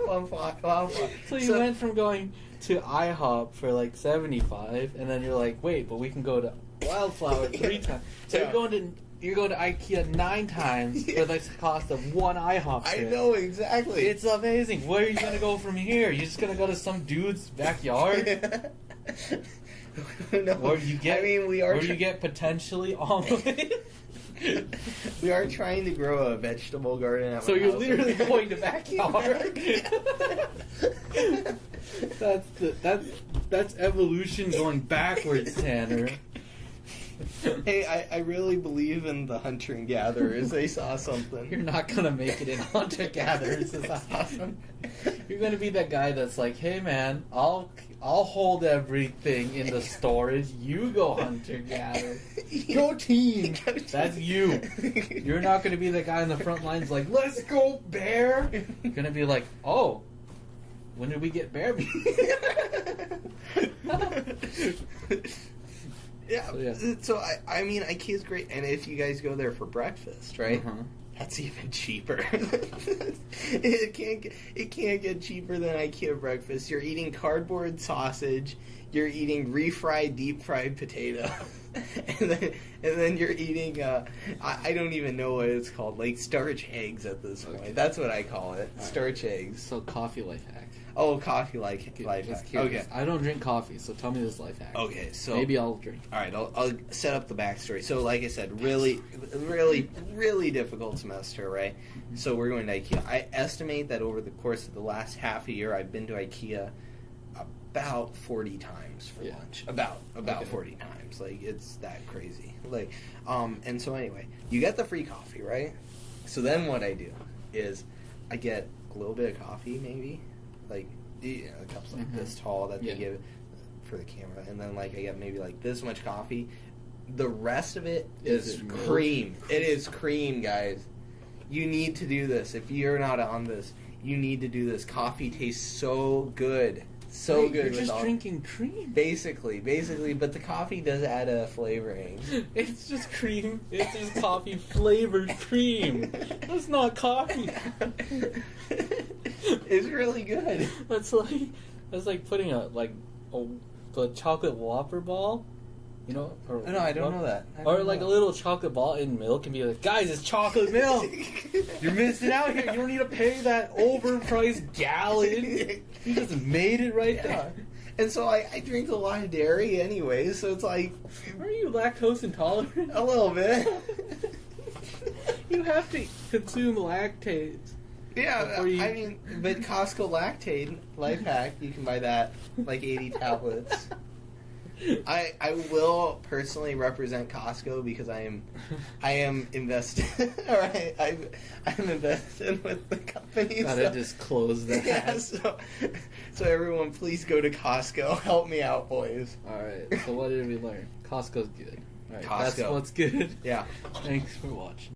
[SPEAKER 1] of Wildflower.
[SPEAKER 2] So you went from going to IHOP for like $75, and then you're like, wait, but we can go to Wildflower 3 times. So
[SPEAKER 1] Yeah.
[SPEAKER 2] you're going to IKEA 9 times for the cost of 1 IHOP
[SPEAKER 1] I
[SPEAKER 2] trip.
[SPEAKER 1] know, exactly.
[SPEAKER 2] It's amazing. Where are you going to go from here? You're just going to go to some dude's backyard?
[SPEAKER 1] No,
[SPEAKER 2] Or you get,
[SPEAKER 1] I mean,
[SPEAKER 2] you get potentially omelet?
[SPEAKER 1] we are trying to grow a vegetable garden at
[SPEAKER 2] So
[SPEAKER 1] my
[SPEAKER 2] you're
[SPEAKER 1] house.
[SPEAKER 2] literally going to backyard. That's evolution going backwards, Tanner.
[SPEAKER 1] Hey, I really believe in the hunter and gatherers. They saw something.
[SPEAKER 2] You're not gonna make it in hunter gatherers. That's awesome. You're gonna be that guy that's like, hey man, I'll hold everything in the storage. You go hunter gatherer. Go team. That's you. You're not gonna be that guy in the front lines like, let's go bear. You're gonna be like, oh, when did we get bear meat?
[SPEAKER 1] Yeah. So I mean, IKEA's great, and if you guys go there for breakfast, right?
[SPEAKER 2] Uh-huh.
[SPEAKER 1] That's even cheaper. It can't get cheaper than IKEA breakfast. You're eating cardboard sausage. You're eating refried, deep fried potato, and then you're eating I don't even know what it's called, like starch eggs at this point.
[SPEAKER 2] Okay.
[SPEAKER 1] That's what I call it,
[SPEAKER 2] All
[SPEAKER 1] starch eggs.
[SPEAKER 2] So coffee life hack.
[SPEAKER 1] Oh, coffee life
[SPEAKER 2] Just
[SPEAKER 1] hack.
[SPEAKER 2] curious.
[SPEAKER 1] Okay.
[SPEAKER 2] I don't drink coffee, so tell me this life hack.
[SPEAKER 1] Okay, so
[SPEAKER 2] Maybe I'll drink.
[SPEAKER 1] all right, I'll set up the backstory. So, like I said, really difficult semester, right? So we're going to IKEA. I estimate that over the course of the last half a year, I've been to IKEA about 40 times for lunch. About
[SPEAKER 2] Okay.
[SPEAKER 1] 40 times. Like, it's that crazy. Like, and so anyway, you get the free coffee, right? So then what I do is I get a little bit of coffee, maybe, like, you know, cups like this tall that they give for the camera, and then like I get maybe like this much coffee. The rest of it is
[SPEAKER 2] it milk?
[SPEAKER 1] cream. It is cream, guys. You need to do this. If you're not on this, you need to do this. Coffee tastes so good. So
[SPEAKER 2] Wait,
[SPEAKER 1] good.
[SPEAKER 2] You're just drinking cream.
[SPEAKER 1] Basically, but the coffee does add a flavoring.
[SPEAKER 2] It's just cream. It's just coffee flavored cream. That's not coffee.
[SPEAKER 1] It's really good.
[SPEAKER 2] That's like putting the chocolate Whopper ball, you know? Or,
[SPEAKER 1] No, I don't know that.
[SPEAKER 2] Or like a little chocolate ball in milk and be like, guys, it's chocolate milk. You're missing out here. You don't need to pay that overpriced gallon. You just made it right there.
[SPEAKER 1] And so I drink a lot of dairy anyway, so it's like
[SPEAKER 2] Are you lactose intolerant?
[SPEAKER 1] a little bit.
[SPEAKER 2] You have to consume lactate.
[SPEAKER 1] Yeah,
[SPEAKER 2] Before you-
[SPEAKER 1] I mean, but Costco Lactate life hack, you can buy that like 80 tablets. I will personally represent Costco because I am invested. All right, I'm invested with the company.
[SPEAKER 2] Gotta disclose that.
[SPEAKER 1] Yeah, so everyone, please go to Costco. Help me out, boys.
[SPEAKER 2] All right. So what did we learn? Costco's good. All right. That's
[SPEAKER 1] Costco.
[SPEAKER 2] what's good.
[SPEAKER 1] Yeah.
[SPEAKER 2] Thanks for watching.